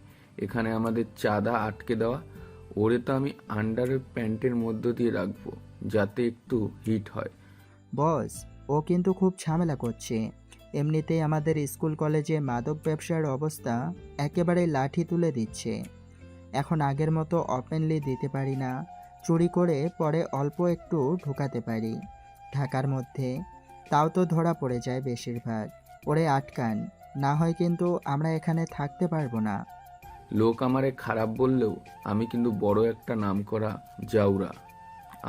এখানে আমাদের চাঁদা আটকে দেওয়া? ওরে তো আমি আন্ডার প্যান্টের মধ্য দিয়ে রাখবো, যাতে একটু হিট হয়। বস, ও কিন্তু খুব ঝামেলা করছে। এমনিতেই আমাদের স্কুল কলেজে মাদক ব্যবসার অবস্থা একেবারে লাঠি তুলে দিচ্ছে। এখন আগের মতো ওপেনলি দিতে পারি না, চুরি করে পরে অল্প একটু ঢোকাতে পারি ঢাকার মধ্যে, তাও তো ধরা পড়ে যায় বেশিরভাগ। ওরে আটকান, না হয় কিন্তু আমরা এখানে থাকতে পারবো না। লোক আমারে খারাপ বললেও আমি কিন্তু বড় একটা নামকরা জাউরা।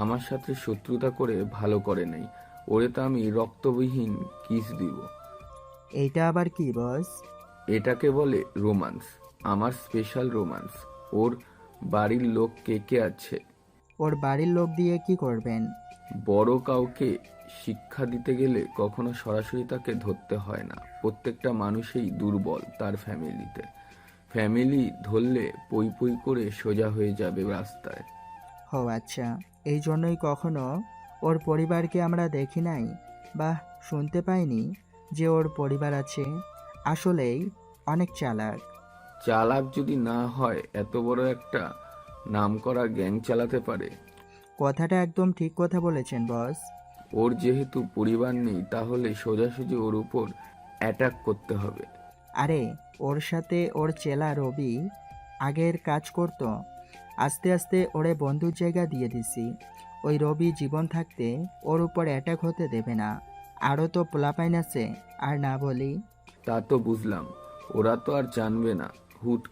আমার সাথে শত্রুতা করে ভালো করে নেই। ওরে তো আমি রক্তবিহীন কিস দিব। এইটা আবার কি বস? এটাকে বলে রোমান্স, আমার স্পেশাল রোমান্স। ওর বাড়ির লোক কে কে আছে? ওর বাড়ির লোক দিয়ে কি করবেন? বড় কাউকে শিক্ষা দিতে গেলে কখনো সরাসরি তাকে ধরতে হয় না। প্রত্যেকটা মানুষই দুর্বল তার ফ্যামিলিতে। ফ্যামিলি ধরলে পই পই করে সোজা হয়ে যাবে রাস্তায়। ও আচ্ছা, এই জন্যই কখনো ওর পরিবারকে আমরা দেখি নাই বা শুনতে পাইনি যে ওর পরিবার আছে। আসলেই অনেক চালাক। চালাক যদি না হয় এত বড় একটা নামকরা গ্যাং চালাতে পারে? কথাটা একদম ঠিক কথা বলেছেন বস। ওর যেহেতু পরিবার নেই, তাহলে সোজাসুজি ওর উপর অ্যাটাক করতে হবে। আরে, ওর সাথে ওর চেলা রবি আগের কাজ করত। আস্তে আস্তে ওরে বন্ধুর জায়গা দিয়ে দিছি। ওই রবি জীবন থাকতে ওর উপর অ্যাটাক হতে দেবে না। আরও তো পোলাপাইন আছে, আর না বলি। তা তো বুঝলাম, ওরা তো আর জানবে না। হুট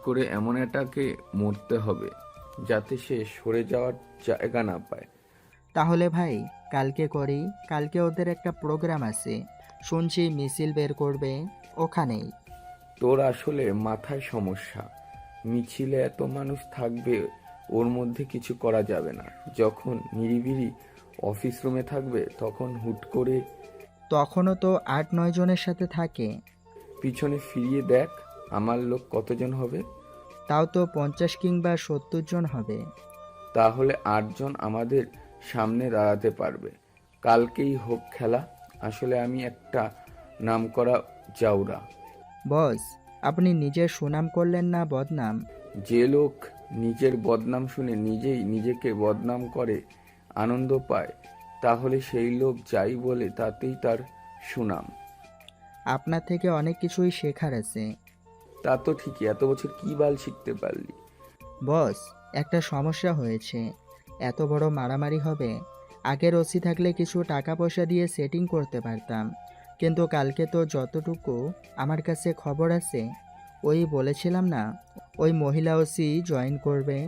করে এমন এটাকে মরতে হবে যাতে সে সরে যাওয়ার জায়গা না পায়। তাহলে ভাই কালকে করি। কালকে ওদের একটা প্রোগ্রাম আছে, শুনছি মিছিল বের করবে ওখানেই। তোর আসলে মাথায় সমস্যা। মিছিলে এত মানুষ থাকবে, ওর মধ্যে কিছু করা যাবে না। যখন নিরিবিলি অফিস রুমে থাকবে তখন হুট করে। তখনও তো 8-9 জনের সাথে থাকে। পিছনে ফিরিয়ে দেখ আমার লোক কতজন হবে। তাও তো 50 কিংবা 70 জন হবে। তাহলে 8 জন আমাদের সামনে দাঁড়াতে পারবে। কালকেই হোক খেলা। আসলে আমি একটা নামকরা জাউরা। বস, আপনি নিজের সুনাম করলেন না বদনাম? যে লোক নিজের বদনাম শুনে নিজেই নিজেকে বদনাম করে আনন্দ পায়, তাহলে সেই লোক যাই বলে তাতেই তার সুনাম। আপনার থেকে অনেক কিছুই শেখার আছে। তা তো ঠিকই, এত বছর কি বাল শিখতে পারলি? বস, একটা সমস্যা হয়েছে। এত বড় মারামারি হবে, আগের ওসি থাকলে কিছু টাকা পয়সা দিয়ে সেটিং করতে পারতাম। কিন্তু কালকে তো যতটুকু আমার কাছে খবর আছে, ওই বলেছিলাম না ওই মহিলা ওসি জয়েন করবে।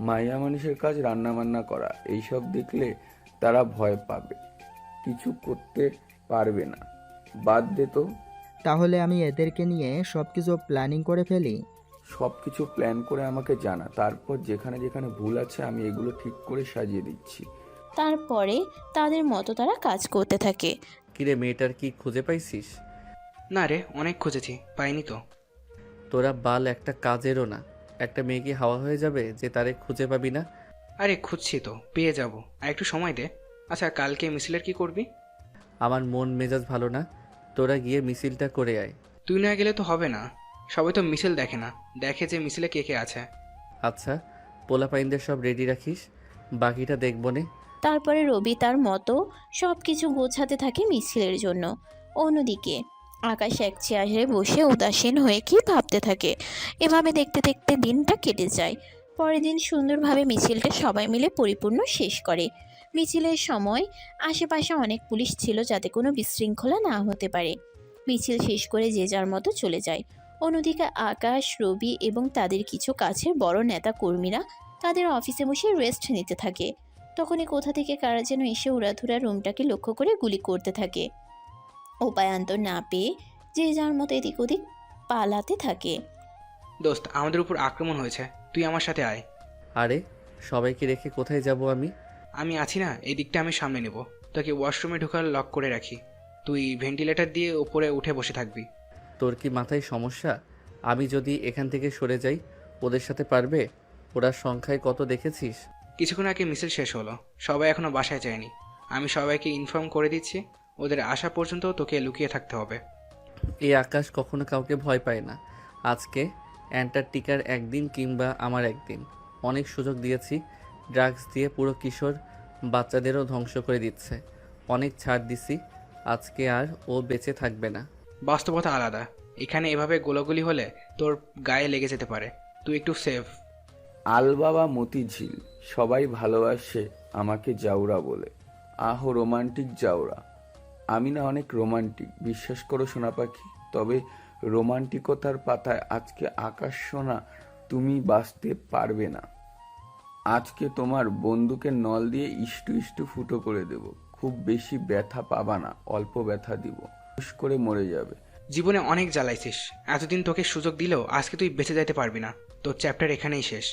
মাইয়া মানুষের কাজ রান্না বান্না করা, এইসব দেখলে তারা ভয় পাবে, কিছু করতে পারবে না। বাদ দে তো। তাহলে আমি এদেরকে নিয়ে সব কিছু প্ল্যানিং করে ফেলি। সব কিছু প্ল্যান করে আমাকে জানা, তারপর যেখানে যেখানে ভুল আছে আমি এগুলো ঠিক করে সাজিয়ে দিচ্ছি। তারপরে তাদের মতো তারা কাজ করতে থাকে। কিরে, মেয়েটার কি খুঁজে পাইছিস? না রে, অনেক খুঁজেছি, পাইনি তো। তোরা বাল একটা কাজেরও না। একটা মেয়ে কি হাওয়া হয়ে যাবে যে তারে খুঁজে পাবি না? আরে খুঁজছি তো, পেয়ে যাব, আর একটু সময় দে। আচ্ছা, কালকে মিছিলের কি করবি? আমার মন মেজাজ ভালো না, তোরা গিয়ে মিছিলটা করে আয়। তুই না গেলে তো হবে না। সবাই তো মিছিল দেখে না, দেখে যে মিছিলে কে কে আছে। আচ্ছা, পোলাপাইনদের সব রেডি রাখিস, বাকিটা দেখবো নে। তারপরে রবি তার মতো সব কিছু গোছাতে থাকে মিছিলের জন্য। অন্যদিকে আকাশ এক চেয়ারে বসে উদাসীন হয়ে কি ভাবতে থাকে। এভাবে দেখতে দেখতে দিনটা কেটে যায়। পরের দিন সুন্দরভাবে মিছিলটা সবাই মিলে পরিপূর্ণ শেষ করে। মিছিলের সময় আশেপাশে অনেক পুলিশ ছিল যাতে কোনো বিশৃঙ্খলা না হতে পারে। মিছিল শেষ করে যে যার মতো চলে যায়। অন্যদিকে আকাশ, রবি এবং তাদের কিছু কাছের বড় নেতা কর্মীরা তাদের অফিসে বসে রেস্ট নিতে থাকে। তখনই কোথা থেকে কারা যেন এসে উড়াধুরা রুমটাকে লক্ষ্য করে গুলি করতে থাকে। উপায়ান্তর না পেয়ে যে যার মতো এদিক ওদিক পালাতে থাকে। দোস্ত, আমাদের উপর আক্রমণ হয়েছে, তুই আমার সাথে আয়। আরে সবাইকে রেখে কোথায় যাব আমি? আমি আছি না, এই দিকটা আমি সামনে নেব। তোকে ওয়াশরুমে ঢোকার লক করে রাখি, তুই ভেন্টিলেটর দিয়ে উপরে উঠে বসে থাকবি। তোর কি মাথায় সমস্যা? আমি যদি এখান থেকে সরে যাই ওদের সাথে পারবে? ওরা সংখ্যায় কত দেখেছিস? কিছুক্ষণ আগে মিছিল শেষ হলো, সবাই এখনো বাসায় যায়নি। আমি সবাইকে ইনফর্ম করে দিচ্ছি, ওদের আসা পর্যন্ত তোকে লুকিয়ে থাকতে হবে। এই আকাশ কখনো কাউকে ভয় পায় না। আজকে অ্যান্টার্কটিকার একদিন কিংবা আমার একদিন। অনেক সুযোগ দিয়েছি, ড্রাগস দিয়ে পুরো কিশোর বাচ্চাদেরও ধ্বংস করে দিচ্ছে। অনেক ছাড় দিছি, আজকে আর ও বেঁচে থাকবে না। বাস্তবতা আলাদা, এখানে এভাবে গোলাগুলি হলে তোর গায়ে লেগে যেতে পারে, তুই একটু সেফ। আলবাবা মতিঝিল, সবাই ভালোবাসে আমাকে জাউরা বলে। আহো রোমান্টিক জাউরা। আমি না অনেক রোমান্টিক, বিশ্বাস করো সোনা পাখি। তবে রোমান্টিকতার পাতায় আজকে আকাশ সোনা তুমি বাঁচতে পারবে না। আজকে তোমার বন্দুকের নল দিয়ে ইষ্টু ইষ্টু ফুটো করে দেব। খুব বেশি ব্যথা পাবা না, অল্প ব্যথা দিব, হুশ করে মরে যাবে। জীবনে অনেক জ্বালাইছিস, এতদিন তোকে সুযোগ দিলেও আজকে তুই বেঁচে যাইতে পারবি না, তোর চ্যাপ্টার এখানেই শেষ।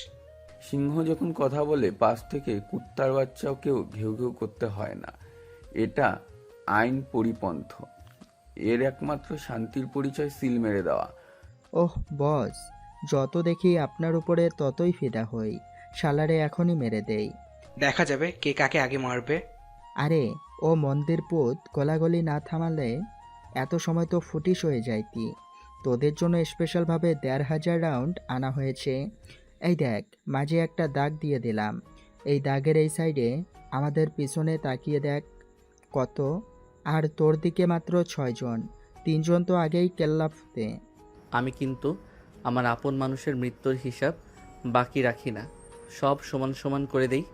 সিংহ যখন কথা বলে পাশ থেকে কুত্তার বাচ্চাকেও ঘেউ ঘেউ করতে হয় না। এটা আইন পরিপন্থ। এর একমাত্র শান্তির পরিচয় সিল মেরে দেওয়া। ওহ বস, যত দেখি আপনার উপরে ততই ফিদা হই। শালারে এখনই মেরে দেই। দেখা যাবে কে কাকে আগে মারবে। আরে ও মন্দির পুত, গলাগলি না থামালে এত সময় তো ফুটিস হয়ে যাইতি। তোদের জন্য স্পেশালভাবে ১,৫০০ রাউন্ড আনা হয়েছে। এই দেখ, মাঝে একটা দাগ দিয়ে দিলাম। এই দাগের এই সাইডে আমাদের পিছনে তাকিয়ে দেখ কত। আর তোর দিকে মাত্র ৬ জন, ৩ জন তো আগেই কেল্লাফতে। আমি কিন্তু আমার আপন মানুষের মৃত্যুর হিসাব বাকি রাখি না, সব সমান সমান করে দেই।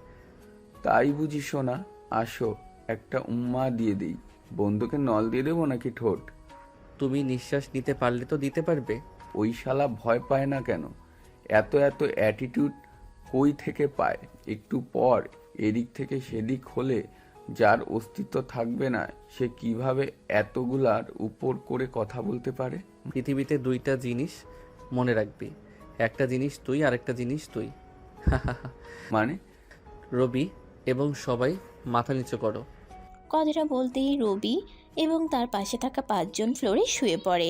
তাই বুঝি সোনা? আসো একটা উম্মা দিয়ে দিই। বন্দুকের নল দিয়ে দেবো নাকি ঠোঁট? তুমি নিঃশ্বাস নিতে পারলে তো দিতে পারবে। ওই শালা ভয় পায় না কেন? এত এত অ্যাটিটিউড কই থেকে পায়? একটু পর এদিক থেকে সেদিক হলে যার অস্তিত্ব থাকবে না, সে কিভাবে এতগুলার উপর করে কথা বলতে পারে? পৃথিবীতে দুইটা জিনিস মনে রাখবি, একটা জিনিস তুই, আরেকটা জিনিস তুই। মানে? রবি এবং সবাই মাথা নিচু করো। কথাটা বলতেই রবি এবং তার পাশে থাকা ৫ জন ফ্লোরে শুয়ে পড়ে।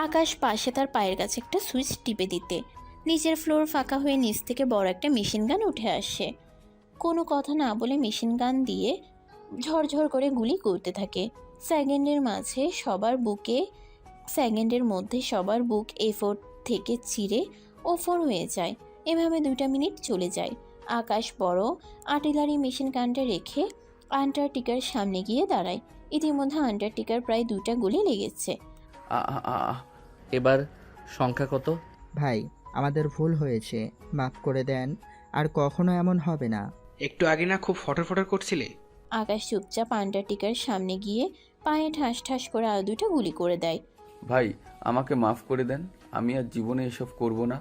আকাশ পাশে তার পায়ের কাছে একটা সুইচ টিপে দিতে নিচের ফ্লোর ফাঁকা হয়ে নিচ থেকে বড় একটা মেশিন গান উঠে আসে। কোনো কথা না বলে মেশিন গান দিয়ে ঝরঝর করে গুলি করতে থাকে। সেকেন্ডের মধ্যে সবার বুক A4 থেকে চিরে O4 হয়ে যায়। এভাবে 2টা মিনিট চলে যায়। আকাশ বড় আর্টিলারি মেশিন গানটা রেখে আন্টার্কটিকার সামনে গিয়ে দাঁড়ায়। ইতিমধ্যে আন্টার্কটিকার প্রায় 2টা গুলি লেগেছে। এবার সংখ্যা কত? ভাই, আমাদের ভুল হয়েছে, মাফ করে দেন। আর কখনো এমন হবে না। একটু আগে না খুব ফটর ফটর করছিলে? আকাশ চুপচাপ আন্টার্কটিকার সামনে গিয়ে পায়ে ঠাস ঠাস করে আরো 2টা গুলি করে দেয়। ভাই আমাকে মাফ করে দেন, আমি আর জীবনে এসব করব না।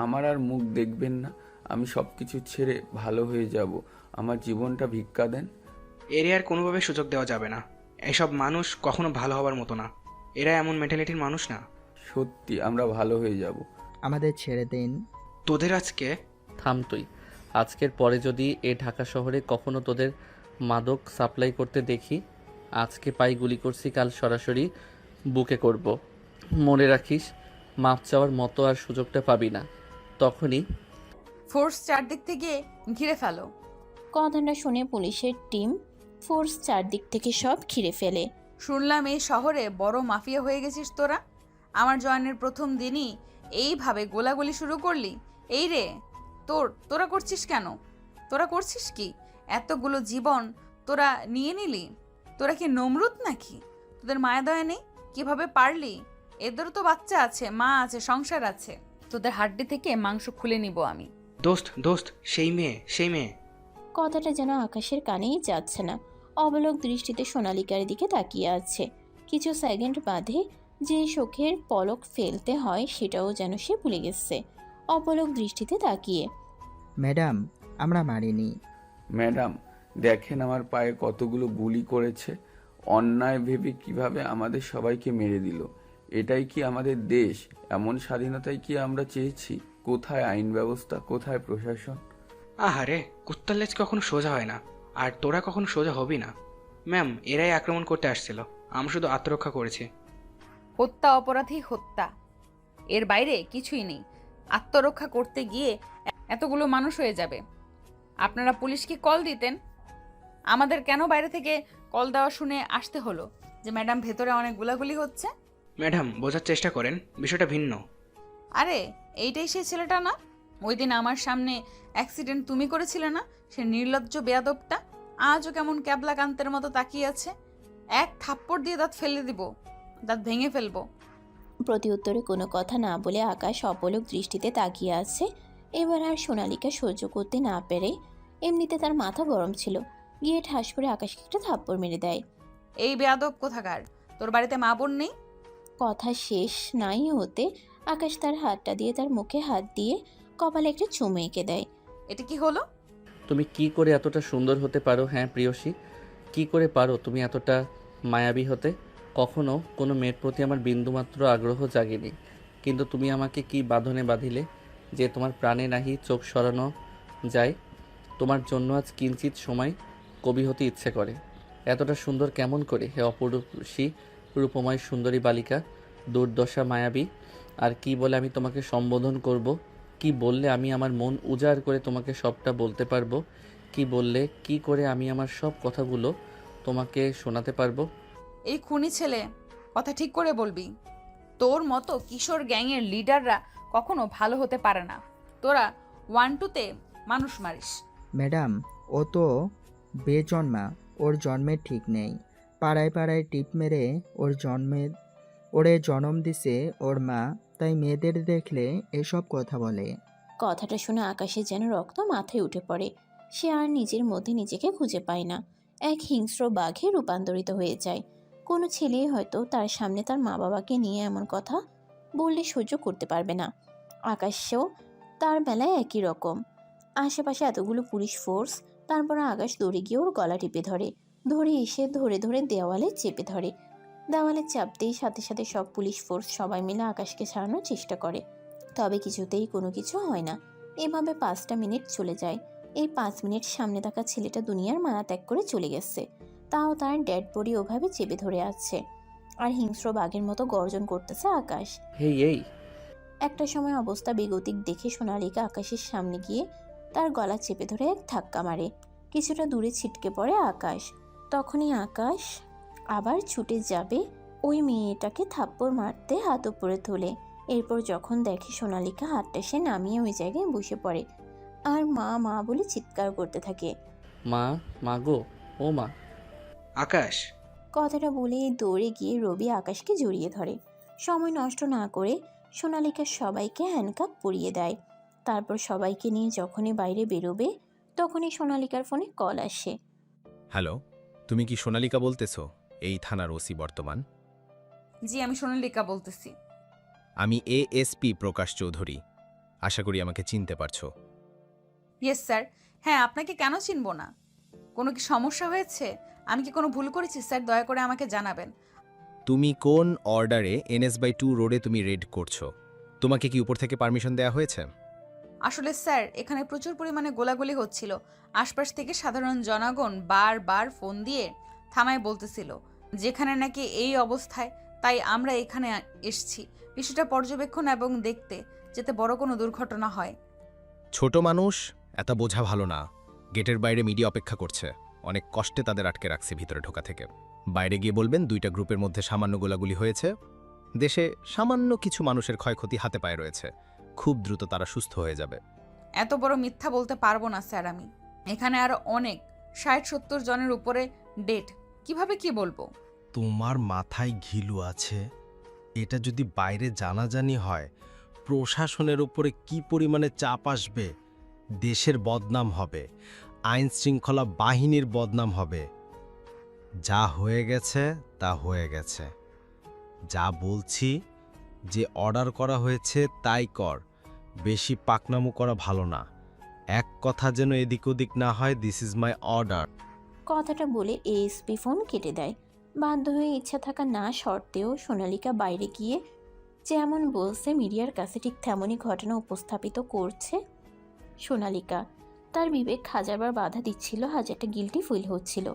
আমার আর মুখ দেখবেন না, আমি সব কিছু ছেড়ে ভালো হয়ে যাব। আমার জীবনটা ভিক্ষা দেন। এরিয়ার কোনোভাবে সুযোগ দেওয়া যাবে না। এসব মানুষ কখনো ভালো হবার মতো না, এরা এমন মেন্টালিটির মানুষ না। সত্যি আমরা ভালো হয়ে যাব। আমাদের ছেড়ে দিন। তোদের আজকে থাম তুই। আজকের পরে যদি ঢাকা শহরে কখনো তোদের মাদক সাপ্লাই করতে দেখি, আজকে পাই গুলি করছি, কাল সরাসরি বুকে করব। মনে রাখিস, মাপ চাওয়ার মতো আর সুযোগটা পাবি না। তখনই ফোর্স চারদিক থেকে ঘিরে ফেলো। কথাটা শুনে পুলিশের টিম ফোর্স চারদিক থেকে সব ঘিরে ফেলে। শুনলাম এই শহরে বড় মাফিয়া হয়ে গেছিস তোরা। আমার জয়েনের প্রথম দিনই এইভাবে গোলাগুলি শুরু করলি? এই রে, তোরা করছিস কেন? তোরা করছিস কি? এতগুলো জীবন তোরা নিয়ে নিলি? তোরা কি নমরুদ নাকি? তোদের মায়া দয়া নেই? কিভাবে পারলি? এদেরও তো বাচ্চা আছে, মা আছে, সংসার আছে। তোদের হাড্ডি থেকে মাংস খুলে নিব আমি। দোস্ত, সেই মেয়ে। কথাটা যেন আকাশের কানেই যাচ্ছে না। অবলোক দৃষ্টিতে সোনালিকার দিকে তাকিয়ে আছে। কিছু সেকেন্ড বাদে যে চোখের পলক ফেলতে হয় সেটাও যেন সে ভুলে গেছে। অপলক দৃষ্টিতে তাকিয়ে, ম্যাডাম, আমরা মারিনি। ম্যাডাম দেখেন আমার পায়ে কতগুলো গুলি করেছে, অন্যায় ভেবে কিভাবে আমাদের সবাইকে মেরে দিল। এটাই কি আমাদের দেশ? এমন স্বাধীনতাই কি আমরা চেয়েছি? কোথায় আইন ব্যবস্থা, কোথায় প্রশাসন? আহারে, কুত্তার লেজ কখনো সোজা হয় না, আর তোরা কখনো সোজা হবি না। ম্যাম, এরাই আক্রমণ করতে আসছিল, আমরা শুধু আত্মরক্ষা করেছি। হত্যা অপরাধী হত্যা, এর বাইরে কিছুই নেই। আত্মরক্ষা করতে গিয়ে এতগুলো মানুষ হয়ে যাবে। আপনারা পুলিশকে কল দিতেন। আমাদের কেন বাইরে থেকে কল দেওয়া শুনে আসতে হলো যে ম্যাডাম ভেতরে অনেক গুলাগুলি হচ্ছে? ম্যাডাম, বোঝার চেষ্টা করেন, বিষয়টা ভিন্ন। আরে এইটাই সেই ছেলেটা না? ওই দিন আমার সামনে অ্যাক্সিডেন্ট তুমি করেছিলে না? সে নির্লজ্জ বেয়াদবটা আজও কেমন ক্যাবলা কান্তের মতো তাকিয়ে আছে। এক থাপ্পড় দিয়ে দাঁত ফেলে দিব, দাঁত ভেঙে ফেলবো। প্রতি উত্তরে কোনো কথা না বলে আকাশ অপলক দৃষ্টিতে তাকিয়ে আছে। এবার আর সোনালিকা সহ্য করতে না পেরে, এমনিতে তার মাথা গরম ছিল, গিয়ে ঠাস করে আকাশকে একটা থাপ্পড় মেরে দেয়। এই বেয়াদব কোথাকার, তোর বাড়িতে মা বোন নেই? কথা শেষ নাই হতে আকাশ তার হাতটা দিয়ে তার মুখে হাত দিয়ে কপালে একটা চুমু এঁকে দেয়। এটা কি হলো? তুমি কি করে এতটা সুন্দর হতে পারো? হ্যাঁ প্রিয়সী, কি করে পারো তুমি এতটা মায়াবী হতে? কখনো কোনো মেয়ের প্রতি আমার বিন্দুমাত্র আগ্রহ জাগেনি, কিন্তু তুমি আমাকে কি বাঁধনে বাঁধিলে যে তোমার প্রাণে নাহি চোখ সরানো যায়। তোমার জন্য আজ কিঞ্চিত সময় কবি হতে ইচ্ছে করে। এতটা সুন্দর কেমন করে হে অপরূপসী রূপময় সুন্দরী বালিকা, দুর্দশা মায়াবী। আর কি বলে আমি তোমাকে সম্বোধন করব? কি বললে আমি আমার মন উজাড় করে তোমাকে সবটা বলতে পারবো? কি বললে, কি করে আমি আমার সব কথাগুলো তোমাকে শোনাতে পারবো? এই খুনি ছেলে, কথা ঠিক করে বলবি। তোর মতো কিশোর গ্যাংয়ের লিডাররা কখনো ভালো হতে পারে না। তোরা 1-2-তে মানুষ মারিস। ম্যাডাম, ও তো বেজন্মা, ওর জন্মের ঠিক নেই। পাড়ায় পাড়ায় টিপ মেরে ওরে জন্ম দিছে ওর মা, তাই মেয়েদের দেখলে এসব কথা বলে। কথাটা শুনে আকাশের যেন রক্ত মাথায় উঠে পড়ে। সে আর নিজের মধ্যে নিজেকে খুঁজে পায় না, এক হিংস্র বাঘে রূপান্তরিত হয়ে যায়। কোনো ছেলেই হয়তো তার সামনে তার মা বাবাকে নিয়ে এমন কথা বললে সহ্য করতে পারবে না। আকাশেও তার বেলায় একই রকম। আশেপাশে এতগুলো পুলিশ ফোর্স, তারপর আকাশ দৌড়ে গিয়ে ওর গলা টিপে ধরে, ধরে এসে ধরে ধরে দেওয়ালে চেপে ধরে। দেওয়ালে চাপতেই সাথে সাথে সব পুলিশ ফোর্স সবাই মিলে আকাশকে ছাড়ানোর চেষ্টা করে, তবে কিছুতেই কোনো কিছু হয় না। এভাবে 5টা মিনিট চলে যায়। এই 5 মিনিট সামনে থাকা ছেলেটা দুনিয়ার মায়া ত্যাগ করে চলে গেছে, তাও তার ডেড বডি ওভাবে চেপে ধরে আছে, আর হিংস্র বাঘের মতো গর্জন করতেছে আকাশ। হেই এই একটা সময় অবস্থা বেগতিক দেখে সোনালিকা আকাশের সামনে গিয়ে তার গলা চেপে ধরে এক ধাক্কা মারে। কিছুটা দূরে ছিটকে পড়ে আকাশ। তখনই আকাশ আবার ছুটে যাবে ওই মেয়েটাকে থাপ্পড় মারতে, হাত উপরে তোলে। এরপর যখন দেখে সোনালিকা হাতটা সে নামিয়ে ওই জায়গায় বসে পড়ে আর মা মা বলে চিৎকার করতে থাকে। মা, মা গো, ও মা। আকাশ, কথাটা বলেই দৌড়ে গিয়ে রবি আকাশকে জড়িয়ে ধরে। সময় নষ্ট না করে সোনালিকা সবাইকে হ্যান্ডকাপ পরিয়ে দেয়। তারপর সবাইকে নিয়ে যখনই বাইরে বেরোবে তখনই সোনালিকার ফোনে কল আসে। হ্যালো, তুমি কি সোনালিকা বলতেছো? এই থানার ওসি বর্তমান। জি, আমি সোনালিকা বলতেছি। আমি এএসপি প্রকাশ চৌধুরী। আশা করি আমাকে চিনতে পারছো। Yes sir. হ্যাঁ, আপনাকে কেন চিনব না? কোনো কি সমস্যা হয়েছে? আমি কি কোনো ভুল করেছি স্যার? দয়া করে আমাকে জানাবেন। তুমি কোন অর্ডারে NS/2 রোডে তুমি রেড করছো? তোমাকে কি উপর থেকে পারমিশন দেওয়া হয়েছে? আসলে স্যার, এখানে প্রচুর পরিমাণে গোলাগুলি হচ্ছিল। আশপাশ থেকে সাধারণ জনগণ বারবার ফোন দিয়ে থানায় বলতেছিল যেখানে নাকি এই অবস্থায়, তাই আমরা এখানে এসেছি বিষয়টা পর্যবেক্ষণ এবং দেখতে, যাতে বড় কোনো দুর্ঘটনা হয়। ছোট মানুষ, এত বোঝা ভালো না। গেটের বাইরে মিডিয়া অপেক্ষা করছে। অনেক কষ্টে তাদের আটকে রাখছে ভিতরে ঢোকা থেকে। বাইরে গিয়ে বলবেন 2টা গ্রুপের মধ্যে সামান্য গোলাগুলি হয়েছে। দেশে সামান্য কিছু মানুষের ক্ষয়ক্ষতি হাতে পায়ে রয়েছে। খুব দ্রুত তারা সুস্থ হয়ে যাবে। এত বড় মিথ্যা বলতে পারবো না স্যার আমি। এখানে আরো অনেক 60-70 জনের উপরে ডেট, কিভাবে কি বলবো? তোমার মাথায় ঘিলু আছে? এটা যদি বাইরে জানাজানি হয়, প্রশাসনের উপরে কি পরিমাণে চাপ আসবে। দেশের বদনাম হবে, আইন শৃঙ্খলা বাহিনীর বদনাম হবে। যা হয়ে গেছে তা হয়ে গেছে। যা বলছি, যে অর্ডার করা হয়েছে তাই কর। বেশি পাকনামো করা ভালো না। এক কথা যেন এদিক ওদিক না হয়। This is my order. কথাটা বলে এএসপি ফোন কেটে দেয়। বাধ্য হয়ে ইচ্ছা থাকা না সত্ত্বেও সোনালিকা বাইরে গিয়ে যেমন বলছে মিডিয়ার কাছে ঠিক তেমনই ঘটনা উপস্থাপিত করছে সোনালিকা। তার বিবেক হাজারবার বাধা দিচ্ছিল, হাজারটা গিল্টি ফিল হচ্ছিল,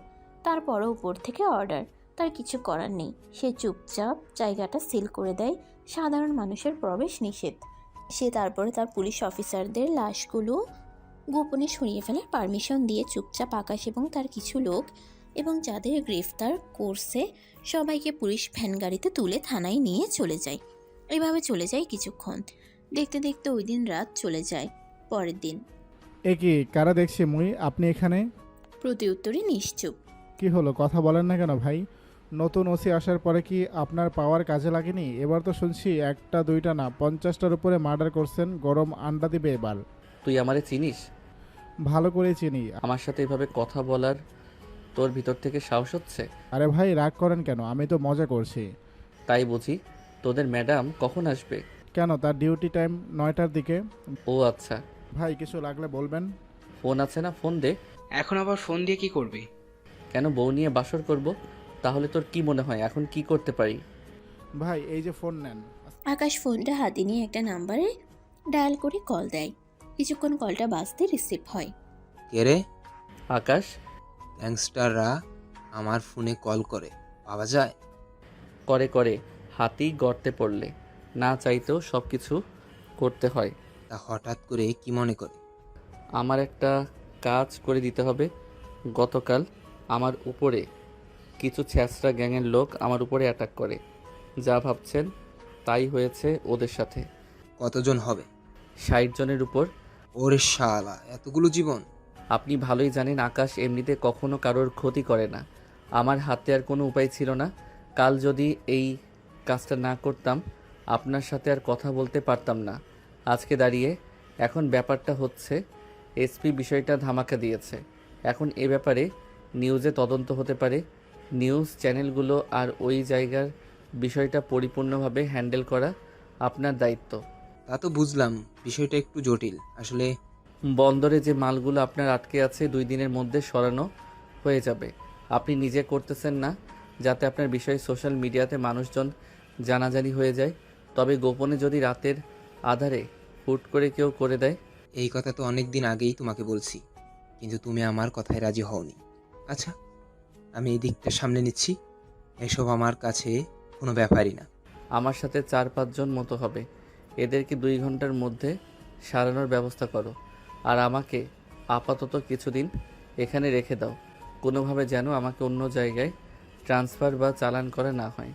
তারপরও উপর থেকে অর্ডার, তার কিছু করার নেই। সে চুপচাপ জায়গাটা সিল করে দেয়, সাধারণ মানুষের প্রবেশ নিষেধ। সে তারপরে তার পুলিশ অফিসারদের লাশগুলো গোপনে সরিয়ে ফেলার পারমিশন দিয়ে চুপচাপ আকাশ এবং তার কিছু লোক এবং যাদের গ্রেফতার করছে সবাইকে পুলিশ ভ্যান গাড়িতে তুলে থানায় নিয়ে চলে যায়। এভাবে চলে যায় কিছুক্ষণ। দেখতে দেখতে ওই দিন রাত চলে যায়। পরের দিন এ কি কারা দেখছি মুই আপনি এখানে? প্রতি উত্তরে নিশ্চুপ। কি হলো, কথা বলেন না কেন ভাই? নতুন ওসি আসার পরে কি আপনার পাওয়ার কাজে লাগেনি? এবার তো শুনছি একটা দুইটা না 50টার উপরে মার্ডার করছেন, গরম আন্ডা দিবে এবার। তুই আমারে চিনিস? ভালো করে চিনি। আমার সাথে এভাবে কথা বলার তোর ভিতর থেকে সাহস হচ্ছে? আরে ভাই রাগ করেন কেন, আমি তো মজা করছি। তাই বুঝি? তোদের ম্যাডাম কখন আসবে? কেন, তার ডিউটি টাইম 9টার দিকে। ও আচ্ছা। ভাই কিছু লাগলে বলবেন। ফোন আছে না, ফোন দে। এখন আবার ফোন দিয়ে কি করবি? কেন, বউ নিয়ে বাসর করব? তাহলে তোর কি মনে হয় এখন কি করতে পারি? ভাই এই যে ফোন নেন। আকাশ ফোনটা হাতে নিয়ে একটা নাম্বারে ডায়াল করে কল দেয়। কিছুক্ষণ কলটা বাজতে রিসিভ হয়। কে রে? আকাশ। গ্যাংস্টাররা আমার ফোনে কল করে, পাওয়া যায়? করে করে, হাতি গর্তে পড়লে না চাইতেও সব কিছু করতে হয়। তা হঠাৎ করে কি মনে করে? আমার একটা কাজ করে দিতে হবে। গতকাল আমার উপরে কিছু ছ্যাঁচড়া গ্যাংয়ের লোক আমার উপরে অ্যাটাক করে। যা ভাবছেন তাই হয়েছে ওদের সাথে। কতজন হবে? 60 জনের উপর। ওরে শালা, এতগুলো জীবন! আপনি ভালোই জানেন আকাশ এমনিতে কখনো কারোর ক্ষতি করে না। আমার হাতে আর কোনো উপায় ছিল না। কাল যদি এই কাজটা না করতাম আপনার সাথে আর কথা বলতে পারতাম না আজকে দাঁড়িয়ে। এখন ব্যাপারটা হচ্ছে এসপি বিষয়টা ধামাকা দিয়েছে। এখন এ ব্যাপারে নিউজে তদন্ত হতে পারে। নিউজ চ্যানেলগুলো আর ওই জায়গার বিষয়টা পরিপূর্ণভাবে হ্যান্ডেল করা আপনার দায়িত্ব। তা তো বুঝলাম, বিষয়টা একটু জটিল আসলে। বন্দরে যে মালগুলো আপনার আটকে আছে 2 দিনের মধ্যে সরানো হয়ে যাবে। আপনি নিজে করতেছেন না যাতে আপনার বিষয়ে সোশ্যাল মিডিয়াতে মানুষজন জানাজানি হয়ে যায়। তবে গোপনে যদি রাতের আধারে হুট করে কেউ করে দেয়। এই কথা তো অনেক দিন আগেই তোমাকে বলছি, কিন্তু তুমি আমার কথায় রাজি হওনি। আচ্ছা, আমি এই দিকটা সামলে নিচ্ছি। এসব আমার কাছে কোনো ব্যাপারই না। আমার সাথে 4-5 জন মতো হবে। এদেরকে 2 ঘন্টার মধ্যে সারানোর ব্যবস্থা করো। আর আমাকে আপাতত কিছুদিন এখানে রেখে দাও, কোনোভাবে যেন আমাকে অন্য জায়গায় ট্রান্সফার বা চালান করা না হয়।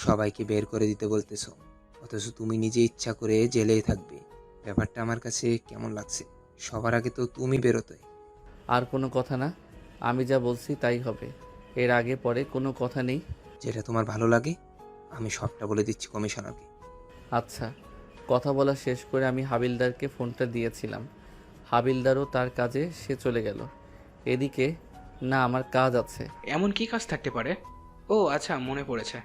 সবাইকে বের করে দিতে বলতেছো, অথচ তুমি নিজে ইচ্ছা করে জেলেই থাকবে। ব্যাপারটা আমার কাছে কেমন লাগছে? সবার আগে তো তুমি বেরোতে। আর কোনো কথা না, আমি যা বলছি তাই হবে। এর আগে পরে কোনো কথা নেই। যেটা তোমার ভালো লাগে আমি সবটা বলে দিচ্ছি কমিশনারকে। আচ্ছা। কথা বলা শেষ করে আমি হাবিলদারকে ফোনটা দিয়েছিলাম। হাবিলদারও তার কাজে সে চলে গেল। এদিকে না আমার কাজ আছে। এমন কি কাজ থাকতে পারে? ও আচ্ছা, মনে পড়েছে।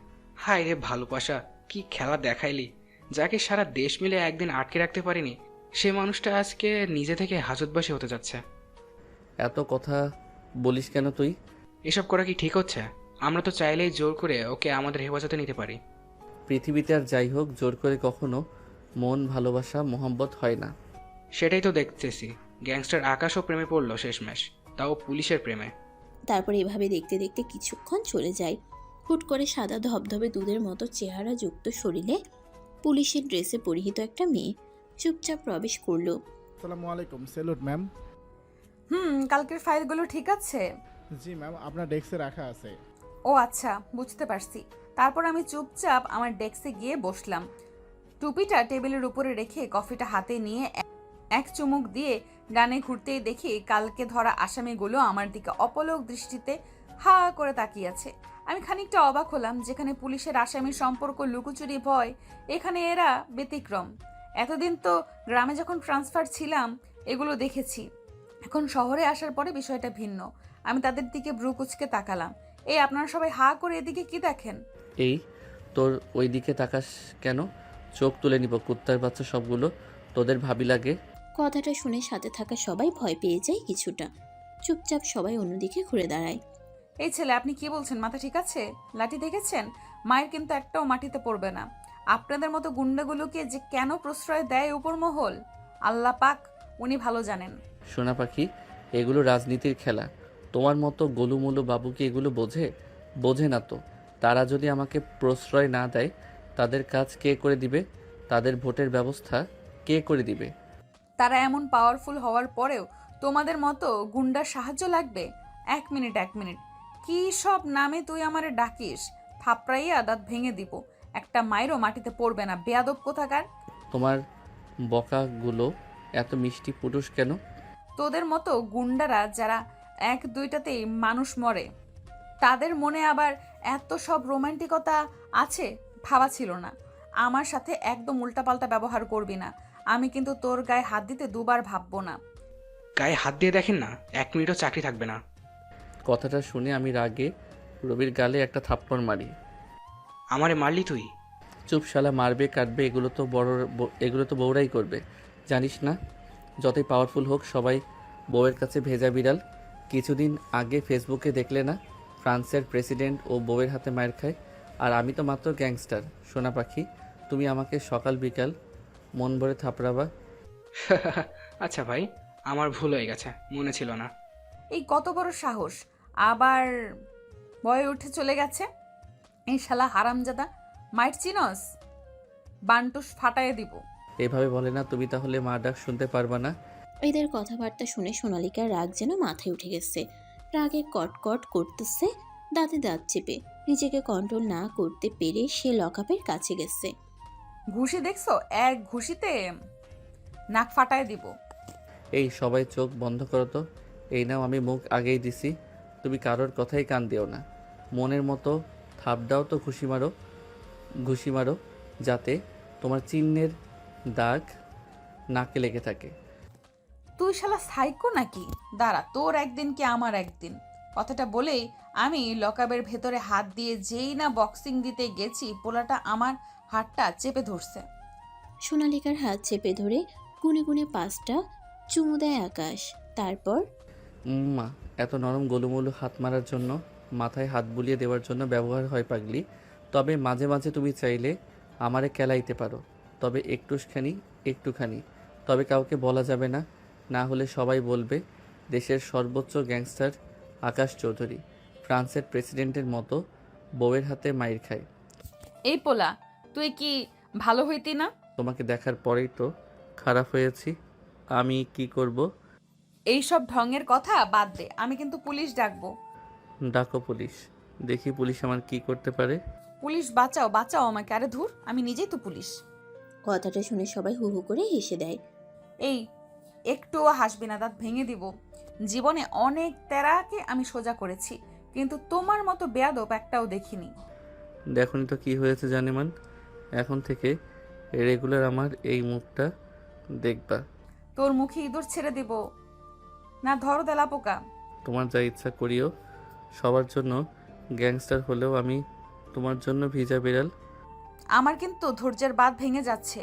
হায় রে ভালোবাসা, কি খেলা দেখাইলি! যাকে সারা দেশ মিলে একদিন আটকে রাখতে পারিনি, সে মানুষটা আজকে নিজে থেকে হাজতবাসী হতে যাচ্ছে। এত কথা বলিস কেন তুই? এসব করা কি ঠিক হচ্ছে? আমরা তো চাইলেই জোর করে ওকে আমাদের হেফাজতে নিতে পারি। পৃথিবীতে আর যাই হোক জোর করে কখনো মন, ভালোবাসা, মোহাম্মত হয় না। সেটাই তো দেখতেছি। গ্যাংস্টার আকাশও প্রেমে পড়লো শেষমেশ, তাও পুলিশের প্রেমে। তারপর এভাবে দেখতে দেখতে কিছুক্ষণ চলে যায়। হুট করে সাদা ধবধবে দুধের মতো চেহারা যুক্ত শরীরে পুলিশের ড্রেসে পরিহিত একটা মেয়ে চুপচাপ প্রবেশ করলো। আসসালামু আলাইকুম। Salute ma'am. কালকের ফাইলগুলো ঠিক আছে? জি ম্যাম, আপনার ডেস্কে রাখা আছে। ও আচ্ছা, বুঝতে পারছি। তারপর আমি চুপচাপ আমার ডেস্কে গিয়ে বসলাম। টুপিটা টেবিলের উপরে রেখে কফিটা হাতে নিয়ে এক চুমুক দিয়ে ডানে ঘুরতেই দেখি কালকে ধরা আসামিগুলো আমার দিকে অপলক দৃষ্টিতে হা করে তাকিয়ে আছে। আমি খানিকটা অবাক হলাম, যেখানে পুলিশের আসামির সম্পর্ক লুকোচুরি ভয়, এখানে এরা ব্যতিক্রম। এতদিন তো গ্রামে যখন ট্রান্সফার ছিলাম এগুলো দেখেছি, এখন শহরে আসার পরে বিষয়টা ভিন্ন। আমি তাদের দিকে ভ্রু কুচকে তাকালাম। এই আপনারা সবাই হা করে এদিকে কি দেখেন? এই তোর ওই দিকে তাকাস কেন? চোখ তুলে নিব কুত্তার বাচ্চা সবগুলো। তোদের ভাবি লাগে? কথাটা শুনে সাথে থাকা সবাই ভয় পেয়ে যায় কিছুটা। চুপচাপ সবাই অন্যদিকে ঘুরে দাঁড়ায়। এই ছেলে, আপনি কি বলছেন? মাথা ঠিক আছে? লাঠি দেখেছেন? মায়ের কিন্তু একটাও মাটিতে পড়বে না। আপনাদের মতো গুন্ডাগুলোকে যে কেন প্রশ্রয় দেয় উপর মহল, আল্লাহ পাক উনি ভালো জানেন। সোনা পাখি, এগুলো রাজনীতির খেলা। তোমার মতো গোলুমুলু বাবু কি এগুলো বোঝে? বোঝে না তো। তারা যদি আমাকে প্রশ্রয় না দেয়, তাদের কাজ কে করে দিবে? তাদের ভোটের ব্যবস্থা কে করে দিবে? তারা এমন পাওয়ারফুল হওয়ার পরেও তোমাদের মতো গুন্ডার সাহায্য লাগবে? এক মিনিট, কি সব নামে তুই আমারে ডাকিস? থাপড়াইয়া দাঁত ভেঙে দিব। একটা মায়েরও মাটিতে পড়বে না, বেয়াদব কোথাকার। তোমার বকাগুলো এত মিষ্টি পুরুষ কেন? তোদের মতো গুন্ডারা যারা এক দুইটাতেই মানুষ মরে, তাদের মনে আবার এত সব রোমান্টিকতা আছে ভাবা ছিল না। আমার সাথে একদম উল্টাপাল্টা ব্যবহার করবি না। আমি কিন্তু তোর গায়ে হাত দিতে দুবার ভাববো না। গায়ে হাত দিয়ে দেখেন না, 1 মিনিটও চাকরি থাকবে না। কথাটা শুনে আমি রাগে রবির গালে একটা থাপ্পড় মারি। আমারে মারলি তুই? চুপ শালা, মারবে কাটবে এগুলো তো বউরাই করবে, জানিস না? যতই পাওয়ারফুল হোক, সবাই বউয়ের কাছে ভেজা বিড়াল। কিছুদিন আগে ফেসবুকে দেখলে না, ফ্রান্সের প্রেসিডেন্ট ও বউয়ের হাতে মায়ের খায়, আর আমি তো মাত্র গ্যাংস্টার। সোনা পাখি, তুমি আমাকে সকাল বিকাল মন ভরে থাপড়াবা। আচ্ছা ভাই, আমার ভুল হয়ে গেছে, মনে ছিল না। এই কত বড় সাহস, আবার বয়ে উঠে চলে গেছে। এই শালা হারামজাদা, মাইট চিনস? বান্টুস ফাটায় দিব। এভাবে বলে না, তুমি তাহলে মা ডাক শুনতে পারবা না? এদের কথাবার্তা শুনে সোনালিকার রাগ যেন মাথায় উঠে গেছে। রাগে কটকট করতেছে, দাঁতে দাঁত চেপে নিজেকে কন্ট্রোল না করতে পেরে সে লকআপের কাছে গেছে। ঘুষি দেখছো? এক ঘুষিতে নাক ফাটায় দিব। এই সবাই চোখ বন্ধ করো তো। এই নাও, আমি মুখ আগেই দিছি, তুমি কারোর কথাই কান দিও না। মনের মতো থাপ দাও তো, ঘুষি মারো, যাতে তোমার চিহ্নের দাগ নাকে লেগে থাকে। তুই শালা সাইকো নাকি? দাঁড়া, তোর একদিন কি আমার একদিন। কথাটা বলেই আমি লকআপের ভেতরে হাত দিয়ে যেই না বক্সিং দিতে গেছি, পোলাটা আমার হাতটা চেপে ধরছে। সোনালিকার হাত চেপে ধরে গুনে গুনে 5টা চুমু দেয় আকাশ। তারপর মা, এত নরম গোলুমলু হাত মারার জন্য, মাথায় হাত বুলিয়ে দেওয়ার জন্য ব্যবহার হয় পাগলি। তবে মাঝে মাঝে তুমি চাইলে আমারে কেলাইতে পারো, তবে একটুখানি। তবে কাউকে বলা যাবে না, না হলে সবাই বলবে দেশের সর্বোচ্চ গ্যাংস্টার আকাশ চৌধুরী ফ্রান্সের প্রেসিডেন্টের মতো বউয়ের হাতে মাইর খায়। এই পোলা, তুই কি ভালো হইতি না? তোমাকে দেখার পরেই তো খারাপ হয়েছি। আমি কি করব? এইসব ঢঙের কথা বাদ দে, আমি কিন্তু পুলিশ ডাকবো। ডাকো পুলিশ, দেখি পুলিশ আমার কি করতে পারে। পুলিশ বাঁচাও, বাঁচাও আমাকে। আরে ধুর, আমি নিজেই তো পুলিশ। কথাটা শুনে সবাই হু হু করে হেসে দেয়। এই একটুও হাসবি না, দাঁত ভেঙে দিব। জীবনে অনেক তেরাকে আমি সোজা করেছি, কিন্তু তোমার মতো বেয়াদব একটাও দেখিনি। দেখুন তো কি হয়েছে জানেমান, এখন থেকে রেগুলার আমার এই মুখটা দেখবা। তোর মুখে ইঁদুর ছেড়ে দিব না, ধরো দেলা পোকা। তোমার যা ইচ্ছা করিও, সবার জন্য গ্যাংস্টার হলেও আমি তোমার জন্য ভিজা বিড়াল। আমার কিন্তু ধৈর্যের বাঁধ ভেঙে যাচ্ছে।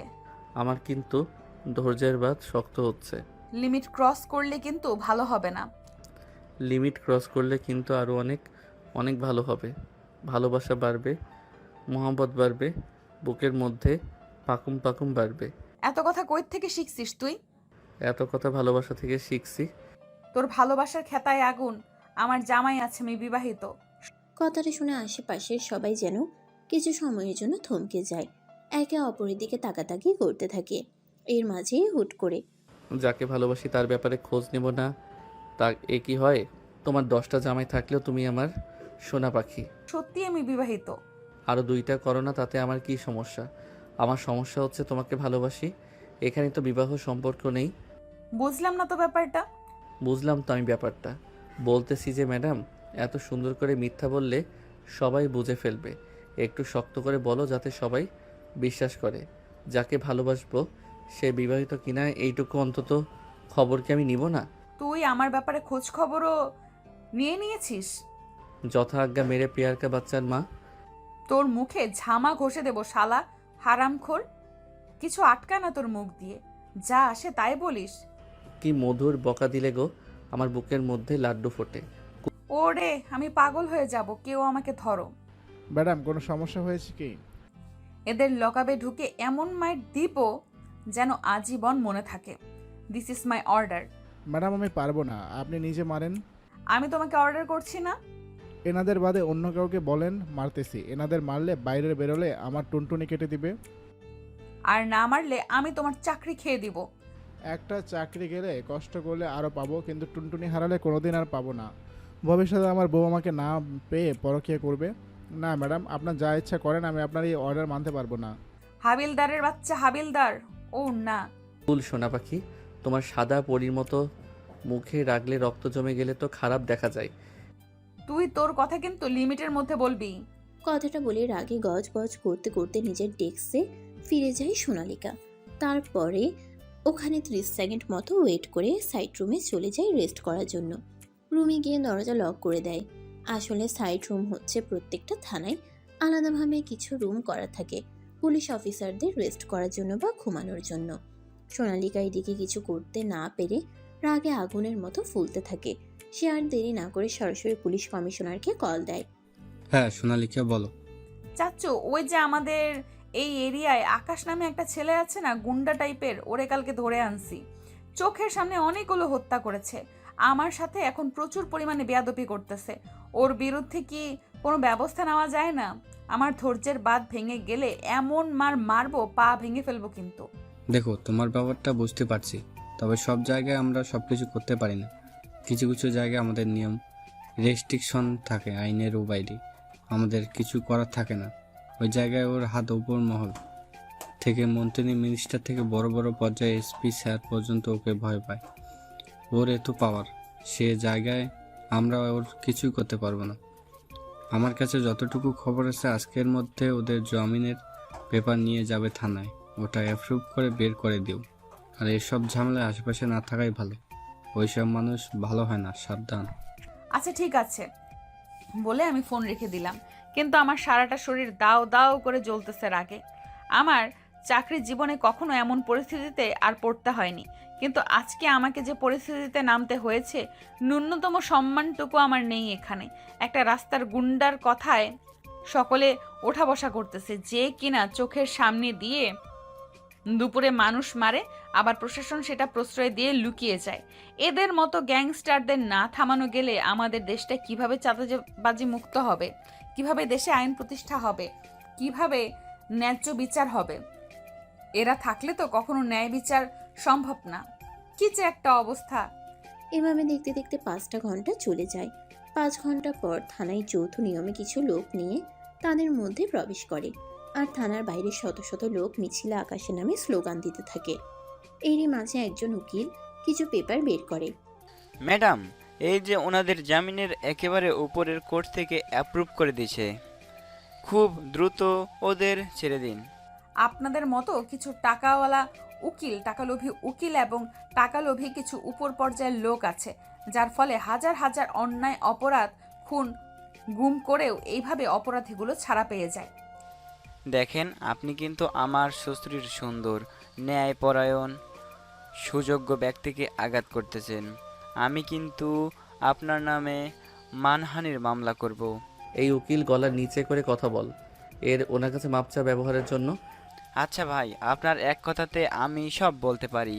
আমার কিন্তু ধৈর্যের বাঁধ শক্ত হচ্ছে। লিমিট ক্রস করলে কিন্তু ভালো হবে না। লিমিট ক্রস করলে কিন্তু আরও অনেক অনেক ভালো হবে। ভালোবাসা বাড়বে, মোহাম্মত বাড়বে, বুকের মধ্যে পাকুম পাকুম বাড়বে। এত কথা কই থেকে শিখছিস তুই? এত কথা ভালোবাসা থেকে শিখছি। তোর ভালোবাসার খেতায় আগুন। আমার জামাই আছে, আমি বিবাহিত। কথাটা শুনে আশেপাশের সবাই যেন কিছু সময়ের জন্য থমকে যায়, একে অপরের দিকে তাকাতাকি করতে থাকে। এর মাঝেই হুট করে যাকে ভালোবাসি তার ব্যাপারে খোঁজ নেব না, তা এ কি হয়? তোমার 10টা জামাই থাকলেও তুমি আমার সোনা পাখি। সত্যি আমি বিবাহিত। আরও 2টা করো না, তাতে আমার কি সমস্যা? আমার সমস্যা হচ্ছে তোমাকে ভালোবাসি, এখানে তো বিবাহ সম্পর্ক নেই। বুঝলাম না তো ব্যাপারটা। বুঝলাম তো আমি ব্যাপারটা, বলতেছি যে ম্যাডাম, এত সুন্দর করে মিথ্যা বললে সবাই বুঝে ফেলবে। একটু শক্ত করে বলো যাতে সবাই বিশ্বাস করে। যাকে ভালোবাসবো সে বিবাহিত কিনা এইটুকু অন্তত খবর কি আমি নিব না? তুই আমার ব্যাপারে খোঁজ খবরও নিয়ে নিয়েছিস? যথা আজ্ঞা মেরে পেয়ারকা বাচ্চার মা। তোর মুখে ঝামা ঘষে দেব শালা হারামখোর। কিছু আটকা না তোর মুখ দিয়ে, যা আসে তাই বলিস। কি মধুর বকা দিলে গো, আমার বুকের মধ্যে লাড্ডু ফোটে। ওরে আমি পাগল হয়ে যাব, কেউ আমাকে ধরো। ম্যাডাম কোনো সমস্যা হয়েছে কি? এদের লকাবে ঢুকে এমন মাইট দিব যেন আজীবন মনে থাকে। This is my order. Madam আমি পারবো না, আপনি নিজে মারেন। আমি তোমাকে অর্ডার করছি না। এনাদের বাদে অন্য কাউকে বলেন মারতেছি। এনাদের মারলে বাইরে বেরোলে আমার টুনটুনি কেটে দিবে। আর না মারলে আমি তোমার চাকরি খেয়ে দিব। একটা চাকরি গেলে কষ্ট করলে আরও পাবো, কিন্তু টুনটুনি হারালে কোনোদিন আর পাবো না। ভবিষ্যতে আমার বউ আমাকে না পেয়ে পরকীয়া করবে। না ম্যাডাম, আপনার যা ইচ্ছা করেন, আমি আপনার এই অর্ডার মানতে পারবো না। হাবিলদারের বাচ্চা হাবিলদার। ও না, ফুল সোনা পাখি, তোমার সাদা পরীর মতো মুখে রাগলে রক্ত জমে গেলে তো খারাপ দেখা যায়। তুই তোর কথা কিন্তু লিমিটের মধ্যে বলবি। কথাটা বলে রাগে গজগজ করতে করতে নিজের ডেস্কে ফিরে যায় সোনালিকা। তারপরে ওখানে 30 সেকেন্ড মতো ওয়েট করে সাইড রুমে চলে যায় রেস্ট করার জন্য। রুমে গিয়ে দরজা লক করে দেয়। আসলে সাইড রুম হচ্ছে প্রত্যেকটা থানায় আলাদাভাবে কিছু রুম করা থাকে পুলিশ অফিসারদের রেস্ট করার জন্য বা ঘুমানোর জন্য। সোনালিকা এদিকে কিছু করতে না পেরে রাগে আগুনের মতো ফুলতে থাকে। সে আর দেরি না করে সরাসরি পুলিশ কমিশনারকে কল দেয়। হ্যাঁ সোনালিকা বলো। চাচ্চু, ওই যে আমাদের এই এরিয়ায় আকাশ নামে একটা ছেলে আছে না, গুন্ডা টাইপের, ওরে কালকে ধরে আনছি। চোখের সামনে অনেকগুলো হত্যা করেছে। আমার সাথে এখন প্রচুর পরিমাণে বেয়াদবি করতেছে। ওর বিরুদ্ধে কি কোনো ব্যবস্থা নেওয়া যায় না? আমার ধৈর্যের বাঁধ ভেঙে গেলে এমন মারবো, পা ভেঙে ফেলবো কিন্তু। দেখো তোমার ব্যাপারটা বুঝতে পারছি, তবে সব জায়গায় আমরা সব কিছু করতে পারি না। কিছু কিছু জায়গায় আমাদের নিয়ম রেস্ট্রিকশন থাকে, আইনেরও বাইরে আমাদের কিছু করার থাকে না। ওই জায়গায় ওর হাত উপর মহল থেকে মন্ত্রী মিনিস্টার থেকে বড় বড় পর্যায়ে এসপি স্যার পর্যন্ত ওকে ভয় পায়। ওর এত পাওয়ার, সে জায়গায় আমরা ওর কিছুই করতে পারবো না। আমার কাছে যতটুকু খবর আছে আজকের মধ্যে ওদের জামিনের পেপার নিয়ে যাবে থানায়, ওটা অ্যাপ্রুভ করে বের করে দিও। আর এসব ঝামেলায় আশেপাশে না থাকাই ভালো, ওইসব মানুষ ভালো হয় না, সাবধান। আচ্ছা ঠিক আছে বলে আমি ফোন রেখে দিলাম। কিন্তু আমার সারাটা শরীর দাও দাও করে জ্বলতেছে রাগে। আমার চাকরির জীবনে কখনো এমন পরিস্থিতিতে আর পড়তে হয়নি, কিন্তু আজকে আমাকে যে পরিস্থিতিতে নামতে হয়েছে, ন্যূনতম সম্মানটুকু আমার নেই এখানে। একটা রাস্তার গুন্ডার কথায় সকলে ওঠা বসা করতেছে, যে কিনা চোখের সামনে দিয়ে দুপুরে মানুষ মারে, আবার প্রশাসন সেটা প্রশ্রয় দিয়ে লুকিয়ে যায়। এদের মতো গ্যাংস্টারদের না থামানো গেলে আমাদের দেশটা কিভাবে চাঁদাবাজি মুক্ত হবে, কিভাবে দেশে আইন প্রতিষ্ঠা হবে, কিভাবে ন্যায্য বিচার হবে? এরা থাকলে তো কখনো ন্যায় বিচার সম্ভব না। কি যে একটা অবস্থা। এভাবে দেখতে দেখতে 5টা ঘন্টা চলে যায়। 5 ঘন্টা পর থানায় যৌথ নিয়মে কিছু লোক নিয়ে তাদের মধ্যে প্রবেশ করে, আর থানার বাইরে শত শত লোক মিছিলে আকাশের নামে স্লোগান দিতে থাকে। এরই মাঝে একজন উকিল কিছু পেপার বের করে। ম্যাডাম, এই যে ওনাদের জামিনের একেবারে উপরের কোর্ট থেকে অ্যাপ্রুভ করে দিয়েছে, খুব দ্রুত ওদের ছেড়ে দিন। আপনাদের মতো কিছু টাকাওয়ালা উকিল, টাকালোভী উকিল এবং টাকালোভী কিছু উপর পর্যায়ের লোক আছে, যার ফলে হাজার হাজার অন্যায় অপরাধ, খুন, গুম করেও এইভাবে অপরাধীগুলো ছাড়া পেয়ে যায়। দেখেন, আপনি কিন্তু আমার শ্বশুরের সুন্দর, ন্যায়পরায়ণ, সুযোগ্য ব্যক্তিকে আঘাত করতেছেন। আমি কিন্তু আপনার নামে মানহানির মামলা করব। এই উকিল গলার নিচে করে কথা বল, এর ওনার কাছে মাপচা ব্যবহারের জন্য। আচ্ছা ভাই, আপনার এক কথাতে আমি সব বলতে পারি।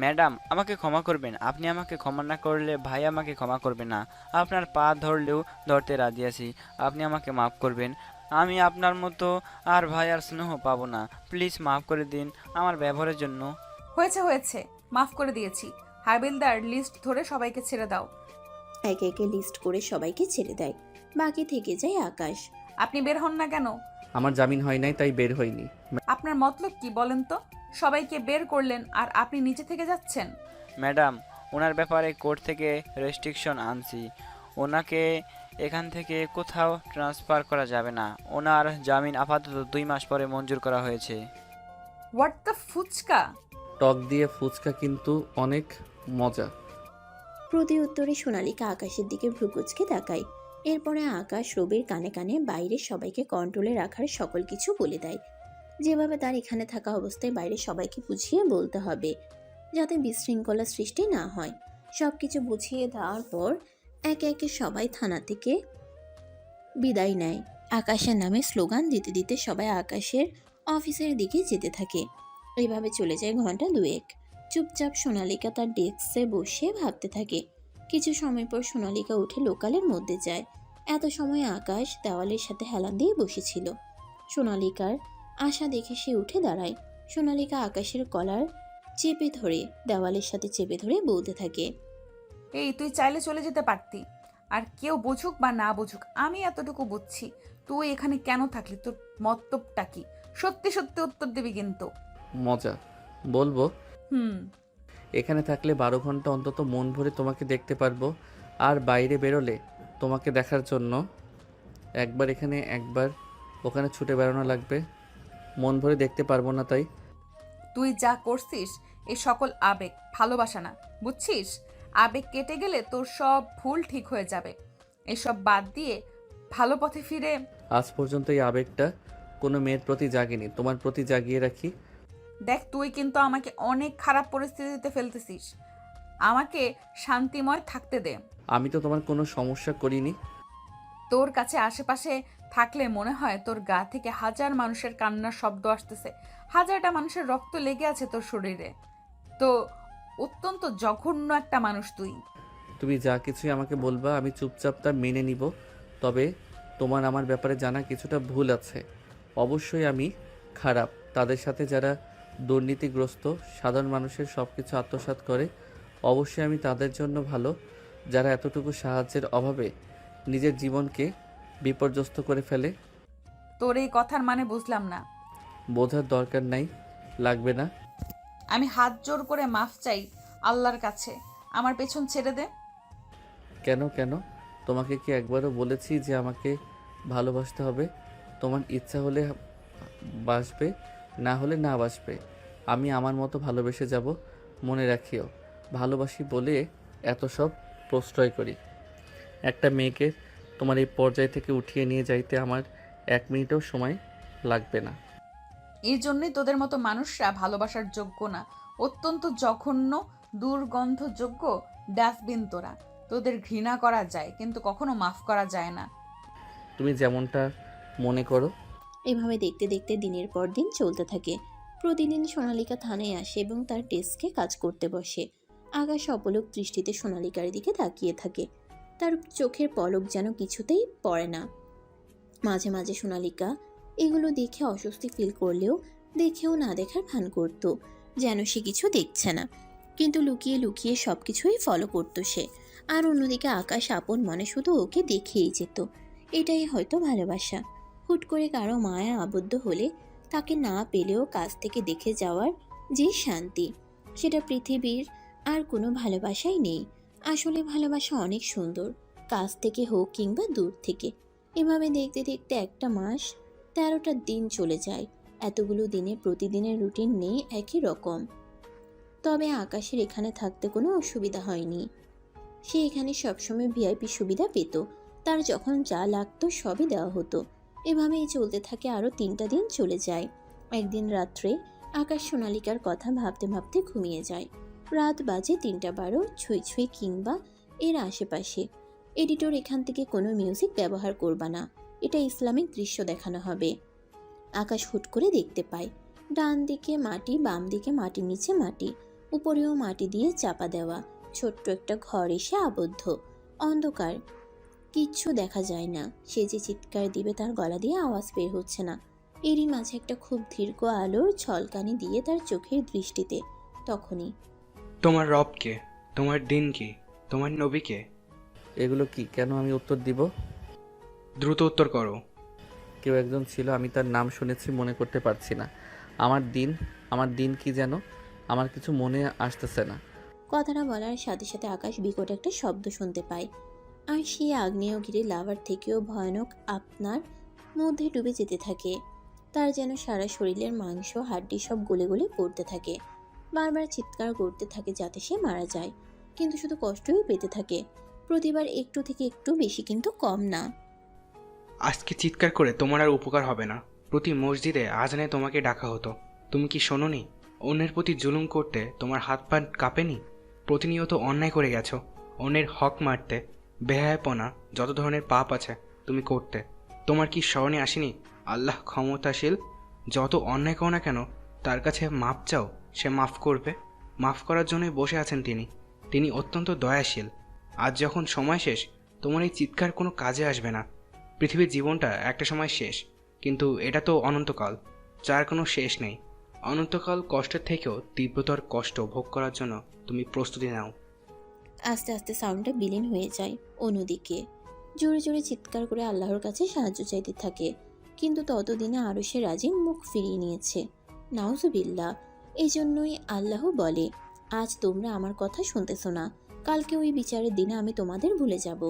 ম্যাডাম আমাকে ক্ষমা করবেন, আপনি আমাকে ক্ষমা না করলে ভাই আমাকে ক্ষমা করবে না। আপনার পা ধরলেও ধরতে রাজি আছি, আপনি আমাকে মাফ করবেন। আমি আপনার মতো আর ভাই আর স্নেহ পাবো না, প্লিজ মাফ করে দিন আমার ব্যবহারের জন্য। হয়েছে হয়েছে, মাফ করে দিয়েছি। হাবিলদার, লিস্ট ধরে সবাইকে ছেড়ে দাও। একে একে লিস্ট করে সবাইকে ছেড়ে দেয়। বাকি থেকে যায় আকাশ। আপনি বের হন না কেন? আমার জামিন হয় নাই তাই বের হইনি। আপনার মতলব কি বলেন তো? সবাইকে বের করলেন আর আপনি নিচে থেকে যাচ্ছেন। ম্যাডাম, ওনার ব্যাপারে কোর্ট থেকে রেস্ট্রিকশন আনছি, ওনাকে এখান থেকে কোথাও ট্রান্সফার করা যাবে না। ওনার জামিন আপাতত 2 মাস পরে মঞ্জুর করা হয়েছে। What the fuchka? টক দিয়ে ফুচকা কিন্তু অনেক মজা। প্রতি উত্তরে সোনালিকা আকাশের দিকে ভ্রুকুচকে তাকায়। এরপরে আকাশ রবির কানে কানে বাইরে সবাইকে কন্ট্রোলে রাখার সকল কিছু বলে দেয়, যেভাবে তার এখানে থাকা অবস্থায় বাইরে সবাইকে বুঝিয়ে বলতে হবে, যাতে বিশৃঙ্খলা সৃষ্টি না হয়। সব কিছু বুঝিয়ে দেওয়ার পর একে একে সবাই থানা থেকে বিদায় নেয়। আকাশের নামে স্লোগান দিতে দিতে সবাই আকাশের অফিসের দিকে যেতে থাকে। এইভাবে চলে যায় ঘন্টা দুয়েক। চুপচাপ সোনালিকা তার ডেস্কে বসে ভাবতে থাকে। কিছু সময় পর সোনালিকা উঠে লোকালের মধ্যে যায়। এত সময় আকাশ দেওয়ালের সাথে হেলান দিয়ে বসেছিল। সোনালিকার আশা দেখে সে উঠে দাঁড়ায়। সোনালিকা আকাশের কলার চেপে ধরে দেওয়ালের সাথে চেপে ধরে বলতে থাকে, এই তুই চাইলে চলে যেতে পারতি। আর কেউ বুঝুক বা না বুঝুক, আমি এতটুকু বুঝছি তুই এখানে কেন থাকলি, তোর মতলবটা কি? সত্যি সত্যি উত্তর দিবি কিন্তু। মজা বলবো? হুম। এখানে থাকলে 12 ঘন্টা অন্তত মন ভরে তোমাকে দেখতে পারবো, আর বাইরে বেরোলে তোমাকে দেখার জন্য একবার এখানে একবার ওখানে ছুটে বেড়ানো লাগবে। মন ভরে দেখতে পারবো না তাই। তুই যা করছিস এই সকল আবেগ, ভালোবাসা না, বুঝছিস? আবেগ কেটে গেলে তোর সব ভুল ঠিক হয়ে যাবে। এসব বাদ দিয়ে ভালো পথে ফিরে। আজ পর্যন্ত এই আবেগটা কোনো মেয়ের প্রতি জাগেনি, তোমার প্রতি জাগিয়ে রাখি। দেখ, তুই কিন্তু আমাকে অনেক খারাপ পরিস্থিতিতে ফেলতেছিস। আমাকে শান্তিময় থাকতে দে। আমি তো তোমার কোনো সমস্যা করিনি। তোর কাছে আশেপাশে থাকলে মনে হয় তোর গা থেকে হাজার মানুষের কান্নার শব্দ আসতেছে, হাজারটা মানুষের রক্ত লেগে আছে তোর শরীরে। তো অত্যন্ত জঘন্য একটা মানুষ তুই। তুমি যা কিছুই আমাকে বলবা আমি চুপচাপ তা মেনে নিব। তবে তোমার আমার ব্যাপারে জানা কিছুটা ভুল আছে। অবশ্যই আমি খারাপ। তাদের সাথে যারা দুর্নীতিগ্রস্ত সাধারণ মানুষের সব কিছু আত্মসাৎ করে, অবশ্যই আমি তাদের জন্য ভালো। যারা এতটুকু সাহায্যের অভাবে নিজের জীবনকে বিপর্যস্ত করে ফেলে। তোর এই কথার মানে বুঝলাম না। বোঝার দরকার নাই, লাগবে না। আমি হাত জোর করে মাফ চাই আল্লাহর কাছে, আমার পেছন ছেড়ে দে। কেন কেন? তোমাকে কি একবারও বলেছি যে আমাকে ভালোবাসতে হবে? তোমার ইচ্ছা হলে বাসবে, না হলে না বাসবে। আমি আমার মতো ভালোবেসে যাব। মনে রাখিও, ভালোবাসি বলে এত সব প্রশ্রয় করি। একটা মেয়েকে তোমার এই পর্যায় থেকে উঠিয়ে নিয়ে যাইতে আমার 1 মিনিটও সময় লাগবে না। এই জন্যই তোদের মতো মানুষরা ভালোবাসার যোগ্য না, অত্যন্ত জঘন্য, দুর্গন্ধযোগ্য ডাস্টবিন তোরা। তোদের ঘৃণা করা যায় কিন্তু কখনো মাফ করা যায় না। তুমি যেমনটা মনে করো। এভাবে দেখতে দেখতে দিনের পর দিন চলতে থাকে। প্রতিদিন সোনালিকা থানায় আসে এবং তার ডেস্কে কাজ করতে বসে। আকাশ অপলক দৃষ্টিতে সোনালিকার দিকে তাকিয়ে থাকে। তার চোখের পলক যেন কিছুতেই পড়ে না। মাঝে মাঝে সোনালিকা এগুলো দেখে অস্বস্তি ফিল করলেও দেখেও না দেখার ভান করত, যেন সে কিছু দেখছে না। কিন্তু লুকিয়ে লুকিয়ে সব কিছুই ফলো করত সে। আর অন্যদিকে আকাশ আপন মনে শুধু ওকে দেখেই যেত। এটাই হয়তো ভালোবাসা। হুট করে কারো মায়া আবদ্ধ হলে তাকে না পেলেও কাছ থেকে দেখে যাওয়ার যে শান্তি, সেটা পৃথিবীর আর কোনো ভালোবাসাই নেই। আসলে ভালোবাসা অনেক সুন্দর, কাছ থেকে হোক কিংবা দূর থেকে। এভাবে দেখতে দেখতে একটা মাস 13টা দিন চলে যায়। এতগুলো দিনে প্রতিদিনের রুটিন নেই একই রকম। তবে আকাশের এখানে থাকতে কোনো অসুবিধা হয়নি। সে এখানে সবসময় ভিআইপি সুবিধা পেত। তার যখন যা লাগতো সবই দেওয়া হতো। এভাবেই চলতে থাকে। আরও 3টা দিন চলে যায়। একদিন রাত্রে আকাশ সোনালিকার কথা ভাবতে ভাবতে ঘুমিয়ে যায়। রাত বাজে 3:12, ছুঁই ছুঁই কিংবা এর আশেপাশে। এডিটর এখান থেকে কোনো মিউজিক ব্যবহার করবা না, এটা ইসলামিক দৃশ্য দেখানো হবে। আকাশ হুট করে দেখতে পায় ডান দিকে মাটি, বাম দিকে মাটির নিচে মাটি, উপরেও মাটি দিয়ে চাপা দেওয়া ছোট্ট একটা ঘর এসে আবদ্ধ। অন্ধকার, কিচ্ছু দেখা যায় না। সে যে চিৎকার দিবে তার গলা দিয়ে আওয়াজ বের হচ্ছে না। এরই মাঝে একটা খুব দীর্ঘ আলোর ঝলকানি দিয়ে তার চোখের দৃষ্টিতে। তখনই, তোমার রব কে? তোমার দিন কি? তোমার নবী কে? এগুলো কি? কেন আমি উত্তর দিব? দ্রুত উত্তর করো। কেউ একজন ছিল, আমি তার নাম শুনেছি, মনে করতে পারছি না। আমার দিন কি যেন? আমার কিছু মনে আসতেছে না। কথাটা বলার সাথে সাথে আকাশ বিকট একটা শব্দ শুনতে পায়। আর সেই আগ্নেয়গিরি লাভার থেকেও ভয়ানক আপনার মধ্যে ডুবে যেতে থাকে। তার যেন সারা শরীরের মাংস হাড্ডি সব গলে গলে পড়তে থাকে। বারবার চিৎকার করতে থাকে যাতে সে মারা যায়, কিন্তু শুধু কষ্টই পেতে থাকে। প্রতিবার একটু থেকে একটু বেশি, কিন্তু কম না। আজকে চিৎকার করে তোমার আর উপকার হবে না। প্রতি মসজিদে আজানে তোমাকে ডাকা হতো, তুমি কি শোনোনি? অন্যের প্রতি জুলুম করতে তোমার হাত পা কাঁপেনি? প্রতিনিয়ত অন্যায় করে গেছো, অন্যের হক মারতে বেহায়াপনা, যত ধরনের পাপ আছে তুমি করতে। তোমার কি স্মরণে আসেনি আল্লাহ ক্ষমতাশীল? যত অন্যায় করো না কেন তার কাছে মাপ চাও, সে মাফ করবে। মাফ করার জন্যই বসে আছেন তিনি। তিনি অত্যন্ত দয়াশীল। আজ যখন সময় শেষ, তোমার এই চিৎকার কোনো কাজে আসবে না। পৃথিবীর জীবনটা একটা সময় শেষ, কিন্তু এটা তো অনন্তকাল, যার কোনো শেষ নেই। অনন্তকাল কষ্টের থেকেও তীব্রতর কষ্ট ভোগ করার জন্য তুমি প্রস্তুতি নাও। আস্তে আস্তে সাউন্ডটা বিলীন হয়ে যায়। অন্যদিকে জোরে জোরে চিৎকার করে আল্লাহর কাছে সাহায্য চাইতে থাকে, কিন্তু ততদিনে আরও সে রাজি মুখ ফিরিয়ে নিয়েছে। নাউজুবিল্লাহ। এই জন্যই আল্লাহ বলে, আজ তোমরা আমার কথা শুনতেছ না, কালকে ওই বিচারের দিনে আমি তোমাদের ভুলে যাব।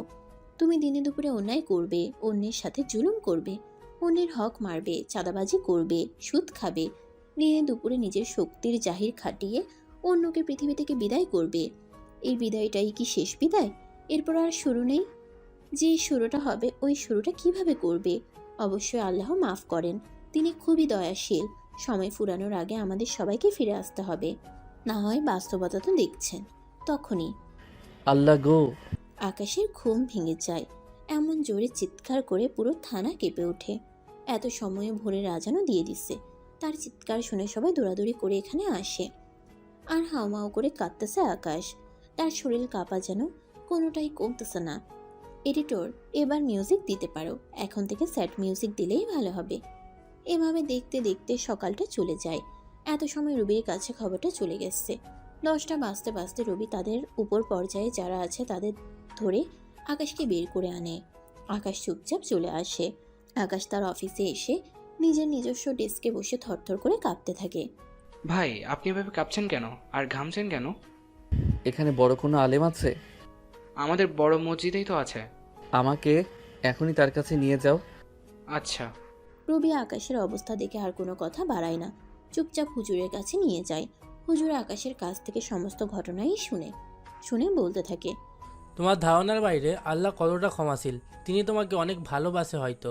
তুমি দিনে দুপুরে অন্যায় করবে, অন্যের সাথে জুলুম করবে, অন্যের হক মারবে, চাঁদাবাজি করবে, সুদ খাবে, দিনে দুপুরে নিজের শক্তির জাহির খাটিয়ে অন্যকে পৃথিবী থেকে বিদায় করবে। এই বিদায়টাই কি শেষ বিদায়? এরপর আর শুরু নেই? যে শুরুটা হবে ওই শুরুটা কিভাবে করবে? অবশ্যই আল্লাহ মাফ করেন, তিনি খুবই দয়াশীল। সময় ফুরানোর আগে আমাদের সবাইকে ফিরে আসতে হবে, না হয় বাস্তবতা তো দেখছেন। তখনই আল্লাহ গো! আকাশের ঘুম ভেঙে যায়। এমন জোরে চিৎকার করে পুরো থানা কেঁপে ওঠে। এত সময়ে ভোরের আজানও দিয়ে দিচ্ছে। তার চিৎকার শুনে সবাই দৌড়াদৌড়ি করে এখানে আসে। আর হাউমাউ করে কাঁদতেছে আকাশ। তার শরীর কাঁপা যেন কোনোটাই কমতেছে না। এডিটর, এবার মিউজিক দিতে পারো, এখন থেকে স্যাড মিউজিক দিলেই ভালো হবে। এভাবে দেখতে দেখতে সকালটা চলে যায়। এত সময় রবির কাছে খবরটা চলে গেছে। 10টা বাজতে বাজতে রবি তাদের উপর পর্যায়ে যারা আছে তাদের ধরে আকাশকে বের করে আনে। আকাশ চুপচাপ চলে আসে। আকাশ তার অফিসে এসে নিজের নিজস্ব ডেস্কে বসে থরথর করে কাঁপতে থাকে। ভাই, আপনি এভাবে কাঁপছেন কেন আর ঘামছেন কেন? এখানে বড় কোনো আলেম আছে? আমাদের বড় মসজিদেই তো আছে। আমাকে এখনই তার কাছে নিয়ে যাও। আচ্ছা। রবি আকাশের অবস্থা দেখে আর কোনো কথা বাড়ায় না, চুপচাপ হুজুরের কাছে নিয়ে যায়। হুজুর আকাশের কাছ থেকে সমস্ত ঘটনাই শুনে বলতে থাকে, তোমার ধারণার বাইরে আল্লাহ কতটা ক্ষমাশীল। তিনি তোমাকে অনেক ভালোবাসে, হয়তো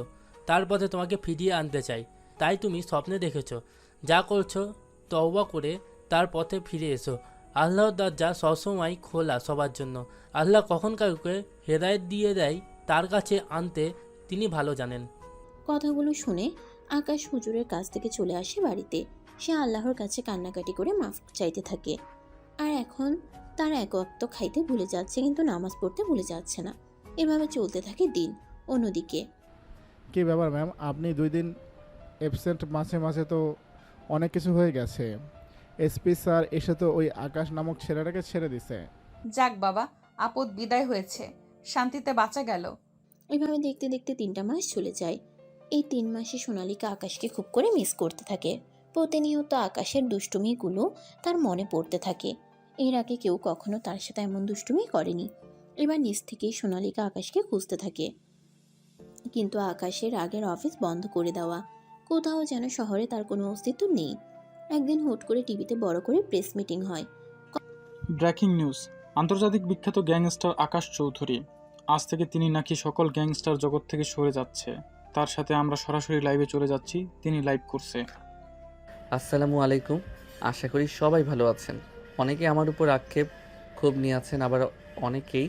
তার পথে তোমাকে ফিরিয়ে আনতে চাই। তাই তুমি স্বপ্নে দেখেছো, যা করছো তওবা করে তার পথে ফিরে এসো। আল্লাহর দরজা সবসময় খোলা সবার জন্য। আল্লাহ কখন কাউকে হেদায়েত দিয়ে দেয় তার কাছে আনতে তিনি ভালো জানেন। কথাগুলো শুনে আকাশ হুজুরের কাছ থেকে চলে আসে বাড়িতে। সে আল্লাহর কাছে কান্নাকাটি করে মাফ চাইতে থাকে। আর এখন তার এক ওয়াক্ত খাইতে ভুলে যাচ্ছে, কিন্তু নামাজ পড়তে ভুলে যাচ্ছে না। এভাবে চলতে থাকে দিন। অন্যদিকে কী ব্যাপার ম্যাম, আপনি 2 দিন অ্যাবসেন্ট, মাঝে মাঝে তো অনেক কিছু হয়ে গেছে। এসপি স্যার এসে তো ওই আকাশ নামক ছেলেটাকে ছেড়ে দিছে। যাক বাবা, আপদ বিদায় হয়েছে, শান্তিতে বাঁচা গেল। এভাবে দেখতে দেখতে 3টা মাস চলে যায়। এই 3 মাসে সোনালিকা আকাশকে খুব করে মিস করতে থাকে। প্রতিনিয়ত আকাশের দুষ্টুমিগুলো তার মনে পড়তে থাকে। এর আগে কেউ কখনো তার সাথে এমন দুষ্টুমি করেনি। এবার নিজ থেকেই সোনালিকা আকাশকে খুঁজতে থাকে, কিন্তু আকাশের আগের অফিস বন্ধ করে দেওয়া। কোথাও যেন শহরে তার কোনো অস্তিত্ব নেই। একদিন হুট করে টিভিতে বড় করে প্রেস মিটিং হয়। ব্রেকিং নিউজ, আন্তর্জাতিক বিখ্যাত গ্যাংস্টার আকাশ চৌধুরী, আজ থেকে তিনি নাকি সকল গ্যাংস্টার জগৎ থেকে সরে যাচ্ছে। তার সাথে আমরা সরাসরি লাইভে চলে যাচ্ছি, তিনি লাইভ করছে। আসসালামু আলাইকুম। আশা করি সবাই ভালো আছেন। অনেকে আমার উপর আক্ষেপ খুব নিয়ে আছেন, আবার অনেকেই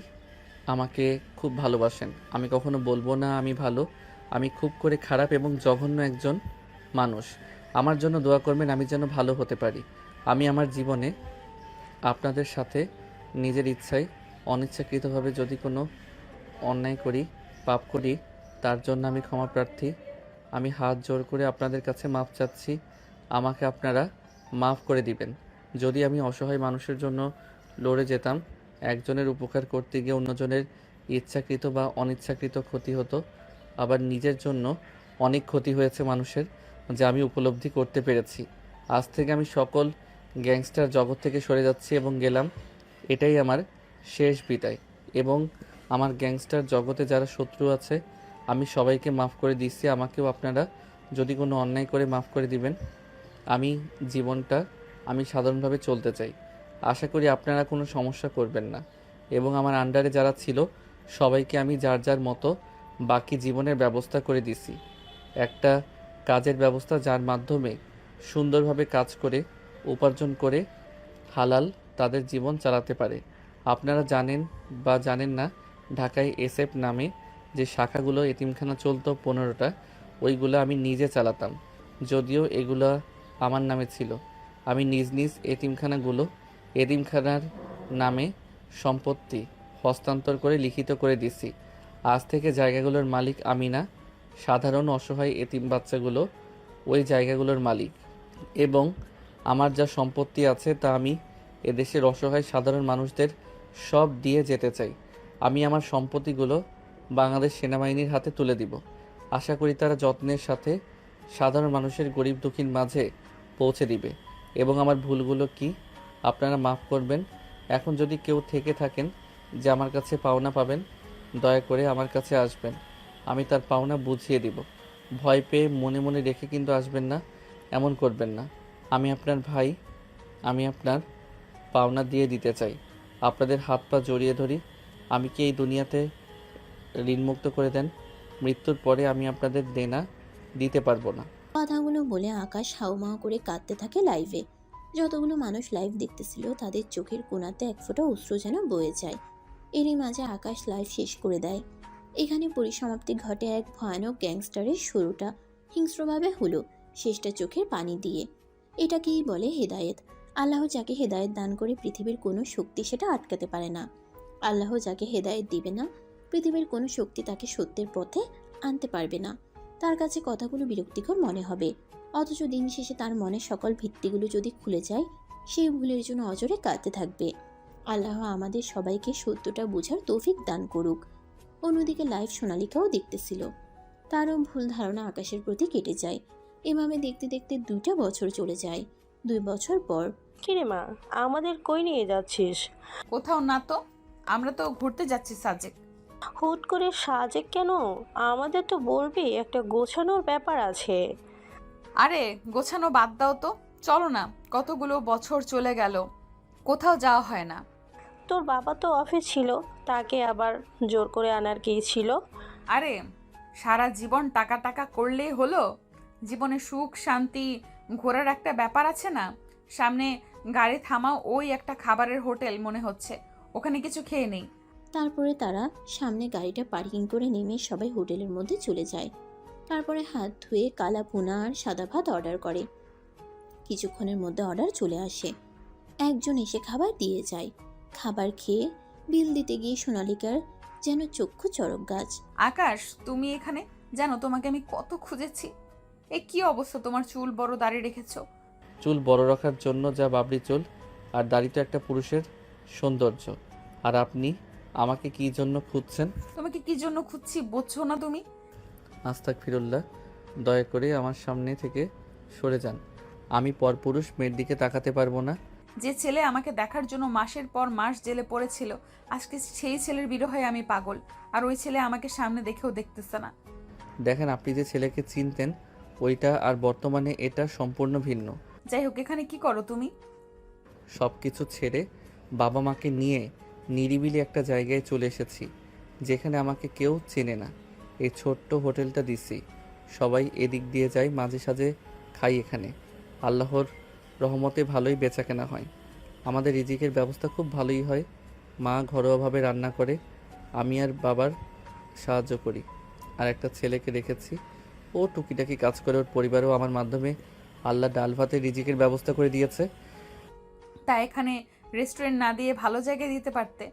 আমাকে খুব ভালোবাসেন। আমি কখনো বলবো না আমি ভালো। আমি খুব করে খারাপ এবং জঘন্য একজন মানুষ। আমার জন্য দোয়া করবেন, আমি যেন ভালো হতে পারি। আমি আমার জীবনে আপনাদের সাথে নিজের ইচ্ছায় অনিচ্ছাকৃতভাবে যদি কোনো অন্যায় করি, পাপ করি, তার জন্য আমি ক্ষমা প্রার্থী। আমি হাত জোর করে আপনাদের কাছে মাফ চাচ্ছি। আমাকে আপনারা মাফ করে দিবেন। যদি আমি অসহায় মানুষের জন্য লড়ে যেতাম, একজনের উপকার করতে গিয়ে অন্যজনের ইচ্ছাকৃত বা অনিচ্ছাকৃত ক্ষতি হতো। আবার নিজের জন্য অনেক ক্ষতি হয়েছে মানুষের, যা আমি উপলব্ধি করতে পেরেছি। আজ থেকে আমি সকল গ্যাংস্টার জগৎ থেকে সরে যাচ্ছি এবং গেলাম। এটাই আমার শেষ বিদায়। এবং আমার গ্যাংস্টার জগতে যারা শত্রু আছে আমি সবাইকে মাফ করে দিচ্ছি। আমাকেও আপনারা যদি কোনো অন্যায় করে মাফ করে দিবেন। আমি জীবনটা আমি সাধারণভাবে চলতে চাই। আশা করি আপনারা কোনো সমস্যা করবেন না। এবং আমার আন্ডারে যারা ছিল সবাইকে আমি যার যার মতো বাকি জীবনের ব্যবস্থা করে দিছি। একটা কাজের ব্যবস্থা যার মাধ্যমে সুন্দরভাবে কাজ করে উপার্জন করে হালাল তাদের জীবন চালাতে পারে। আপনারা জানেন বা জানেন না, ঢাকায় এসএফ নামে যে শাখাগুলো এতিমখানা চলতো 15টা, ওইগুলো আমি নিজে চালাতাম। যদিও এগুলো আমার নামে ছিল, আমি নিজ নিজ এতিমখানার নামে সম্পত্তি হস্তান্তর করে লিখিত করে দিছি। আজ থেকে জায়গাগুলোর মালিক আমি না, সাধারণ অসহায় এতিম বাচ্চাগুলো ওই জায়গাগুলোর মালিক। এবং আমার যা সম্পত্তি আছে তা আমি এদেশের অসহায় সাধারণ মানুষদের সব দিয়ে যেতে চাই। আমি আমার সম্পত্তিগুলো বাংলাদেশ সেনাবাহিনীর হাতে তুলে দিব। আশা করি তারা যত্নের সাথে সাধারণ মানুষের গরিব দুঃখীর মাঝে পৌঁছে দিবে। এবং আমার ভুলগুলো কি আপনারা মাফ করবেন। এখন যদি কেউ থেকে থাকেন যে আমার কাছে পাওনা পাবেন, দয়া করে আমার কাছে আসবেন, আমি তার পাওনা বুঝিয়ে দিব। ভয় পেয়ে মনে মনে রেখে কিন্তু আসবেন না, এমন করবেন না। আমি আপনার ভাই, আমি আপনার পাওনা দিয়ে দিতে চাই। আপনাদের হাত পা জড়িয়ে ধরি, আমি কি এই দুনিয়াতে ঋণমুক্ত করে দেন। মৃত্যুর পরে আমি আপনাদের দেনা দিতে পারবো না। কথাগুলো বলে আকাশ হাউমাউ করে কাঁদতে থাকে লাইভে। যতগুলো মানুষ লাইভ দেখতেছিল তাদের চোখের কোণাতে এক ফোঁটা অশ্রু যেন বয়ে যায়। এরই মাঝে আকাশ লাইভ শেষ করে দেয়। এখানে পরিসমাপ্তি ঘটে এক ভয়ানক গ্যাংস্টারের শুরুটা হিংস্রভাবে হলো, শেষটা চোখের পানি দিয়ে। এটাকেই বলে হেদায়েত। আল্লাহ যাকে হেদায়েত দান করে পৃথিবীর কোনো শক্তি সেটা আটকাতে পারে না। আল্লাহ যাকে হেদায়েত দিবে না, পৃথিবীর কোনো শক্তি তাকে সত্যের পথে আনতে পারবে না। তার কাছে কথাগুলো বিরক্তিকর মনে হবে, অথচ দিন শেষে তার মনে সকল ভিত্তিগুলো যদি খুলে যায়, সেই ভুলের জন্য অজরে কাঁদতে থাকবে। আল্লাহ আমাদের সবাইকে সত্যটা বোঝার তৌফিক দান করুক। অন্যদিকে লাইভ সোনালিকাও দেখতেছিল, তারও ভুল ধারণা আকাশের প্রতি কেটে যায়। এভাবে দেখতে দেখতে 2টা বছর চলে যায়। 2 বছর পর কিরে মা, আমাদের কই নিয়ে যাচ্ছিস? কোথাও না তো, আমরা তো ঘুরতে যাচ্ছি সাজেক। হুট করে সাজেক কেন? আমাদের তো বলবি, একটা গোছানোর ব্যাপার আছে। আরে গোছানো বাদ দাও তো, চলো না। কতগুলো বছর চলে গেল, কোথাও যাওয়া হয় না। তোর বাবা তো অফিস ছিল, তাকে আবার জোর করে আনার কি ছিল? আরে সারা জীবন টাকা টাকা করলেই হলো? জীবনে সুখ শান্তি ঘোরার একটা ব্যাপার আছে না? সামনে গাড়ি থামাও, ওই একটা খাবারের হোটেল মনে হচ্ছে, ওখানে কিছু খেয়ে নেই। তারপরে তারা সামনে গাড়িটা পার্কিং করে নেমে সবাই হোটেলের মধ্যে চলে যায়। তারপরে হাত ধুয়ে কালা ভুনা আর সাদা ভাত অর্ডার করে। কিছুক্ষণের মধ্যে অর্ডার চলে আসে। একজন এসে খাবার দিয়ে যায়। খাবার খেয়ে বিল দিতে গিয়ে সোনালিকার যেন চক্ষু চড়ক গাছ। আকাশ, তুমি এখানে? জানো তোমাকে আমি কত খুঁজেছি। এ কি অবস্থা, তোমার চুল বড়, দাড়ি রেখেছো? চুল বড় রাখার জন্য যা বাবরি চুল আর দাড়ি তো একটা পুরুষের সৌন্দর্য। আর আপনি আমাকে কি জন্য খুঁজছেন? তোমাকে কি জন্য খুঁজছি বুঝছো না তুমি? আস্তাগফিরুল্লাহ, দয়া করে আমার সামনে থেকে সরে যান। আমি পরপুরুষ মেয়ের দিকে তাকাতে পারবো না। যে ছেলে আমাকে দেখার জন্য মাসের পর মাস জেলে পড়েছিল, আজকে সেই ছেলের বিরহে আমি পাগল। আর ওই ছেলে আমাকে সামনে দেখেও দেখতেছে না। দেখেন, আপনি যে ছেলেকে চিনতেন ওইটা আর বর্তমানে এটা সম্পূর্ণ ভিন্ন। যাই হোক, এখানে কি করো তুমি? সব কিছু ছেড়ে বাবা মাকে নিয়ে নিরিবিলি একটা জায়গায় চলে এসেছি, যেখানে আমাকে কেউ চেনে না। এই ছোট্ট হোটেলটা দিছি, সবাই এদিক দিয়ে যায়, মাঝে সাঝে খাই এখানে। আল্লাহর রহমতে ভালোই বেচাকেনা হয়। আমাদের রিজিকের ব্যবস্থা খুব ভালোই হয়। মা ঘরোয়াভাবে রান্না করে, আমি আর বাবার সাহায্য করি। আর একটা ছেলেকে রেখেছি, ও টুকিটাকি কাজ করে। ওর পরিবারও আমার মাধ্যমে আল্লাহ ডাল ভাতে রিজিকের ব্যবস্থা করে দিয়েছে। তা এখানে রেস্টুরেন্ট না দিয়ে ভালো জায়গায় দিতে পারতে।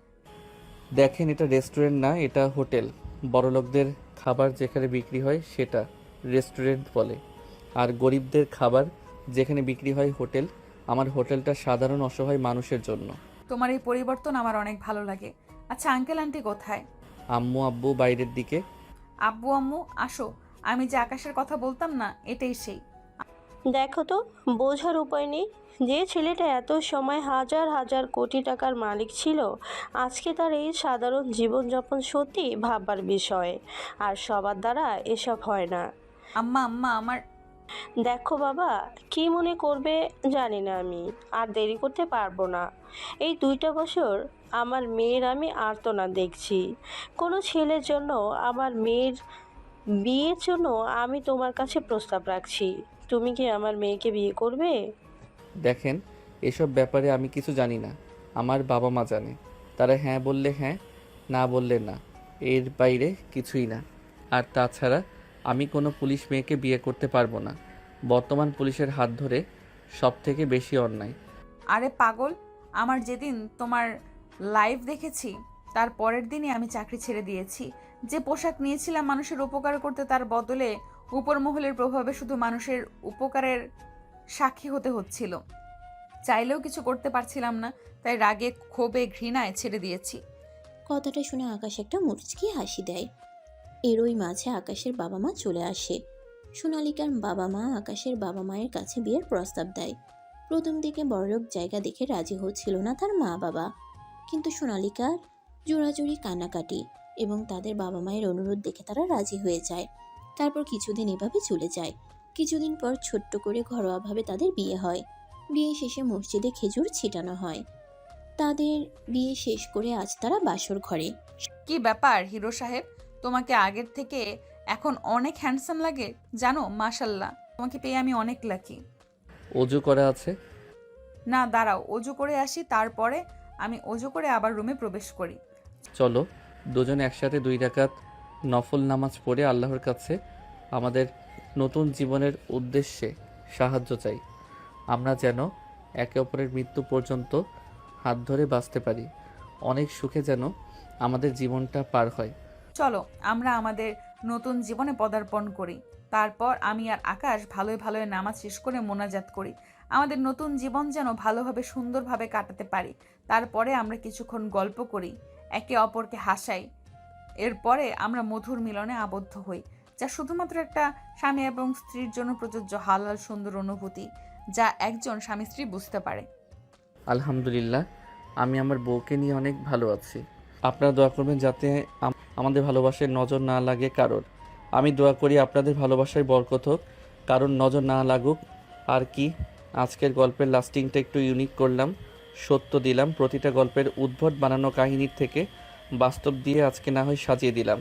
দেখেন, এটা রেস্টুরেন্ট না, এটা হোটেল। বড়লোকদের খাবার যেখানে বিক্রি হয় সেটা রেস্টুরেন্ট বলে, আর গরিবদের খাবার যেখানে বিক্রি হয় হোটেল। আমার হোটেলটা সাধারণ অসহায় মানুষের জন্য। তোমার এই পরিবর্তন আমার অনেক ভালো লাগে। আচ্ছা, আঙ্কেল আন্টি কোথায়? আম্মু আব্বু বাইরের দিকে। আব্বু আম্মু আসো, আমি যে আকাশের কথা বলতাম না, এটাই সেই। দেখো তো, বোঝার উপায় নেই। যে ছেলেটা এত সময় হাজার হাজার কোটি টাকার মালিক ছিল, আজকে তার এই সাধারণ জীবনযাপন সত্যি ভাববার বিষয়। আর সবার দ্বারা এসব হয় না। আম্মা আম্মা আমার। দেখো বাবা, কি মনে করবে জানি না, আমি আর দেরি করতে পারবো না। এই 2টা বছর আমার মেয়ের আমি আর্তনাদ দেখছি। কোনো ছেলের জন্য আমার মেয়ের বিয়ের জন্য আমি তোমার কাছে প্রস্তাব রাখছি। তুমি কি আমার মেয়েকে বিয়ে করবে? দেখেন, এসব ব্যাপারে আমি কিছু জানি না, আমার বাবা মা জানে। তারা হ্যাঁ বললে হ্যাঁ, না বললে না, এর বাইরে কিছুই না। আর তাছাড়া আমি কোনো পুলিশ মেয়েকে বিয়ে করতে পারবো না। বর্তমান পুলিশের হাত ধরে সব থেকে বেশি অন্যায়। আরে পাগল, আমার যেদিন তোমার লাইভ দেখেছি তার পরের দিনই আমি চাকরি ছেড়ে দিয়েছি। যে পোশাক নিয়েছিলাম মানুষের উপকার করতে, তার বদলে উপর মহলের প্রভাবে শুধু মানুষের উপকারের সাক্ষী হতে হচ্ছিল। চাইলেও কিছু করতে পারছিলাম না, তাই রাগে ক্ষোভে ঘৃণায় ছেড়ে দিয়েছি। কথাটা শুনে আকাশ একটা মুচকি হাসি দেয়। এরই মাঝে আকাশের বাবা মা চলে আসে। সোনালিকার বাবা মা আকাশের বাবা মায়ের কাছে বিয়ের প্রস্তাব দেয়। প্রথম দিকে বড়লোক জায়গা দেখে রাজি হচ্ছিল না তার মা বাবা, কিন্তু সোনালিকার জোড়াজুড়ি কান্নাকাটি এবং তাদের বাবা মায়ের অনুরোধ দেখে তারা রাজি হয়ে যায়। তারপর কিছুদিন এভাবে চলে যায়। কিছুদিন পর ছোট্ট করে ঘরোয়াভাবে তাদের বিয়ে হয়। বিয়ে শেষে মসজিদে খেজুর ছিটানো হয়। তাদের বিয়ে শেষ করে আজ তারা বাসর ঘরে। কি ব্যাপার হিরো সাহেব, তোমাকে আগের থেকে এখন অনেক হ্যান্ডসাম লাগে জানো। মাশাল্লাহ, তোমাকে পেয়ে আমি অনেক লাকি। অজু করা আছে? না, দাঁড়াও, অজু করে আসি, তারপরে আমি অজু করে আবার রুমে প্রবেশ করি। চলো দুজন একসাথে 2 রাকাত নফল নামাজ পড়ে আল্লাহর কাছে আমাদের নতুন জীবনের উদ্দেশ্যে সাহায্য চাই। আমরা যেন একে অপরের মৃত্যু পর্যন্ত হাত ধরে বাঁচতে পারি। অনেক সুখে যেন আমাদের জীবনটা পার হয়। চলো আমরা আমাদের নতুন জীবনে পদার্পণ করি। তারপর আমি আর আকাশ ভালোই ভালোই নামাজ শেষ করে মোনাজাত করি। আমাদের নতুন জীবন যেন ভালোভাবে সুন্দরভাবে কাটাতে পারি। তারপরে আমরা কিছুক্ষণ গল্প করি, একে অপরকে হাসাই। এরপরে আমরা মধুর মিলনে আবদ্ধ হই, যা শুধুমাত্র একটা স্বামী এবং স্ত্রীর জন্য প্রযোজ্য হালাল সুন্দর অনুভূতি, যা একজন স্বামী স্ত্রী বুঝতে পারে। আলহামদুলিল্লাহ, আমি আমার বউকে নিয়ে অনেক ভালো আছি। আপনারা দোয়া করবেন যাতে আমাদের ভালোবাসায় নজর না লাগে কারোর। আমি দোয়া করি আপনাদের ভালোবাসায় বরকত হোক, কারণ নজর না লাগুক। আর কি, আজকের গল্পের লাস্টিংটা একটু ইউনিক করলাম, সত্য দিলাম। প্রতিটা গল্পের উদ্ভট বানানো কাহিনীর থেকে বাস্তব দিয়ে আজকে না হয় সাজিয়ে দিলাম।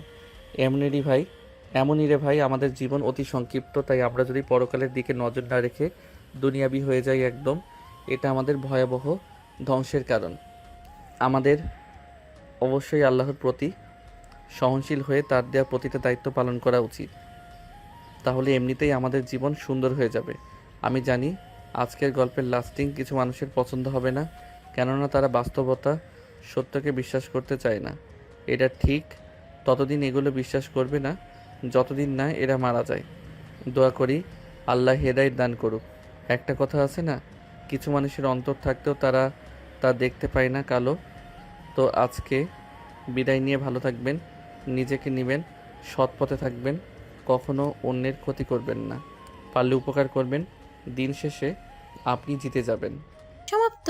এমনই রে ভাই, আমাদের জীবন অতি সংক্ষিপ্ত, তাই আমরা যদি পরকালের দিকে নজর না রেখে দুনিয়াবি হয়ে যাই একদম, এটা আমাদের ভয়াবহ ধ্বংসের কারণ। আমাদের অবশ্যই আল্লাহর প্রতি সহনশীল হয়ে তার দেওয়া প্রতিটা দায়িত্ব পালন করা উচিত। তাহলে এমনিতেই আমাদের জীবন সুন্দর হয়ে যাবে। আমি জানি আজকের গল্পের লাস্টিং কিছু মানুষের পছন্দ হবে না, কেননা তারা বাস্তবতা সত্যকে বিশ্বাস করতে চায় না। এটা ঠিক ততদিন এগুলো বিশ্বাস করবে না যতদিন না এরা মারা যায়। দোয়া করি আল্লাহ হেদায়েত দান করুক। একটা কথা আছে না, কিছু মানুষের অন্তর থাকতেও তারা তা দেখতে পায় না কালো। তো আজকে বিদায় নিয়ে ভালো থাকবেন, নিজেকে নেবেন, সৎ পথে থাকবেন, কখনো অন্যের ক্ষতি করবেন না, পারলে উপকার করবেন। দিন শেষে আপনি জিতে যাবেন। সমাপ্ত।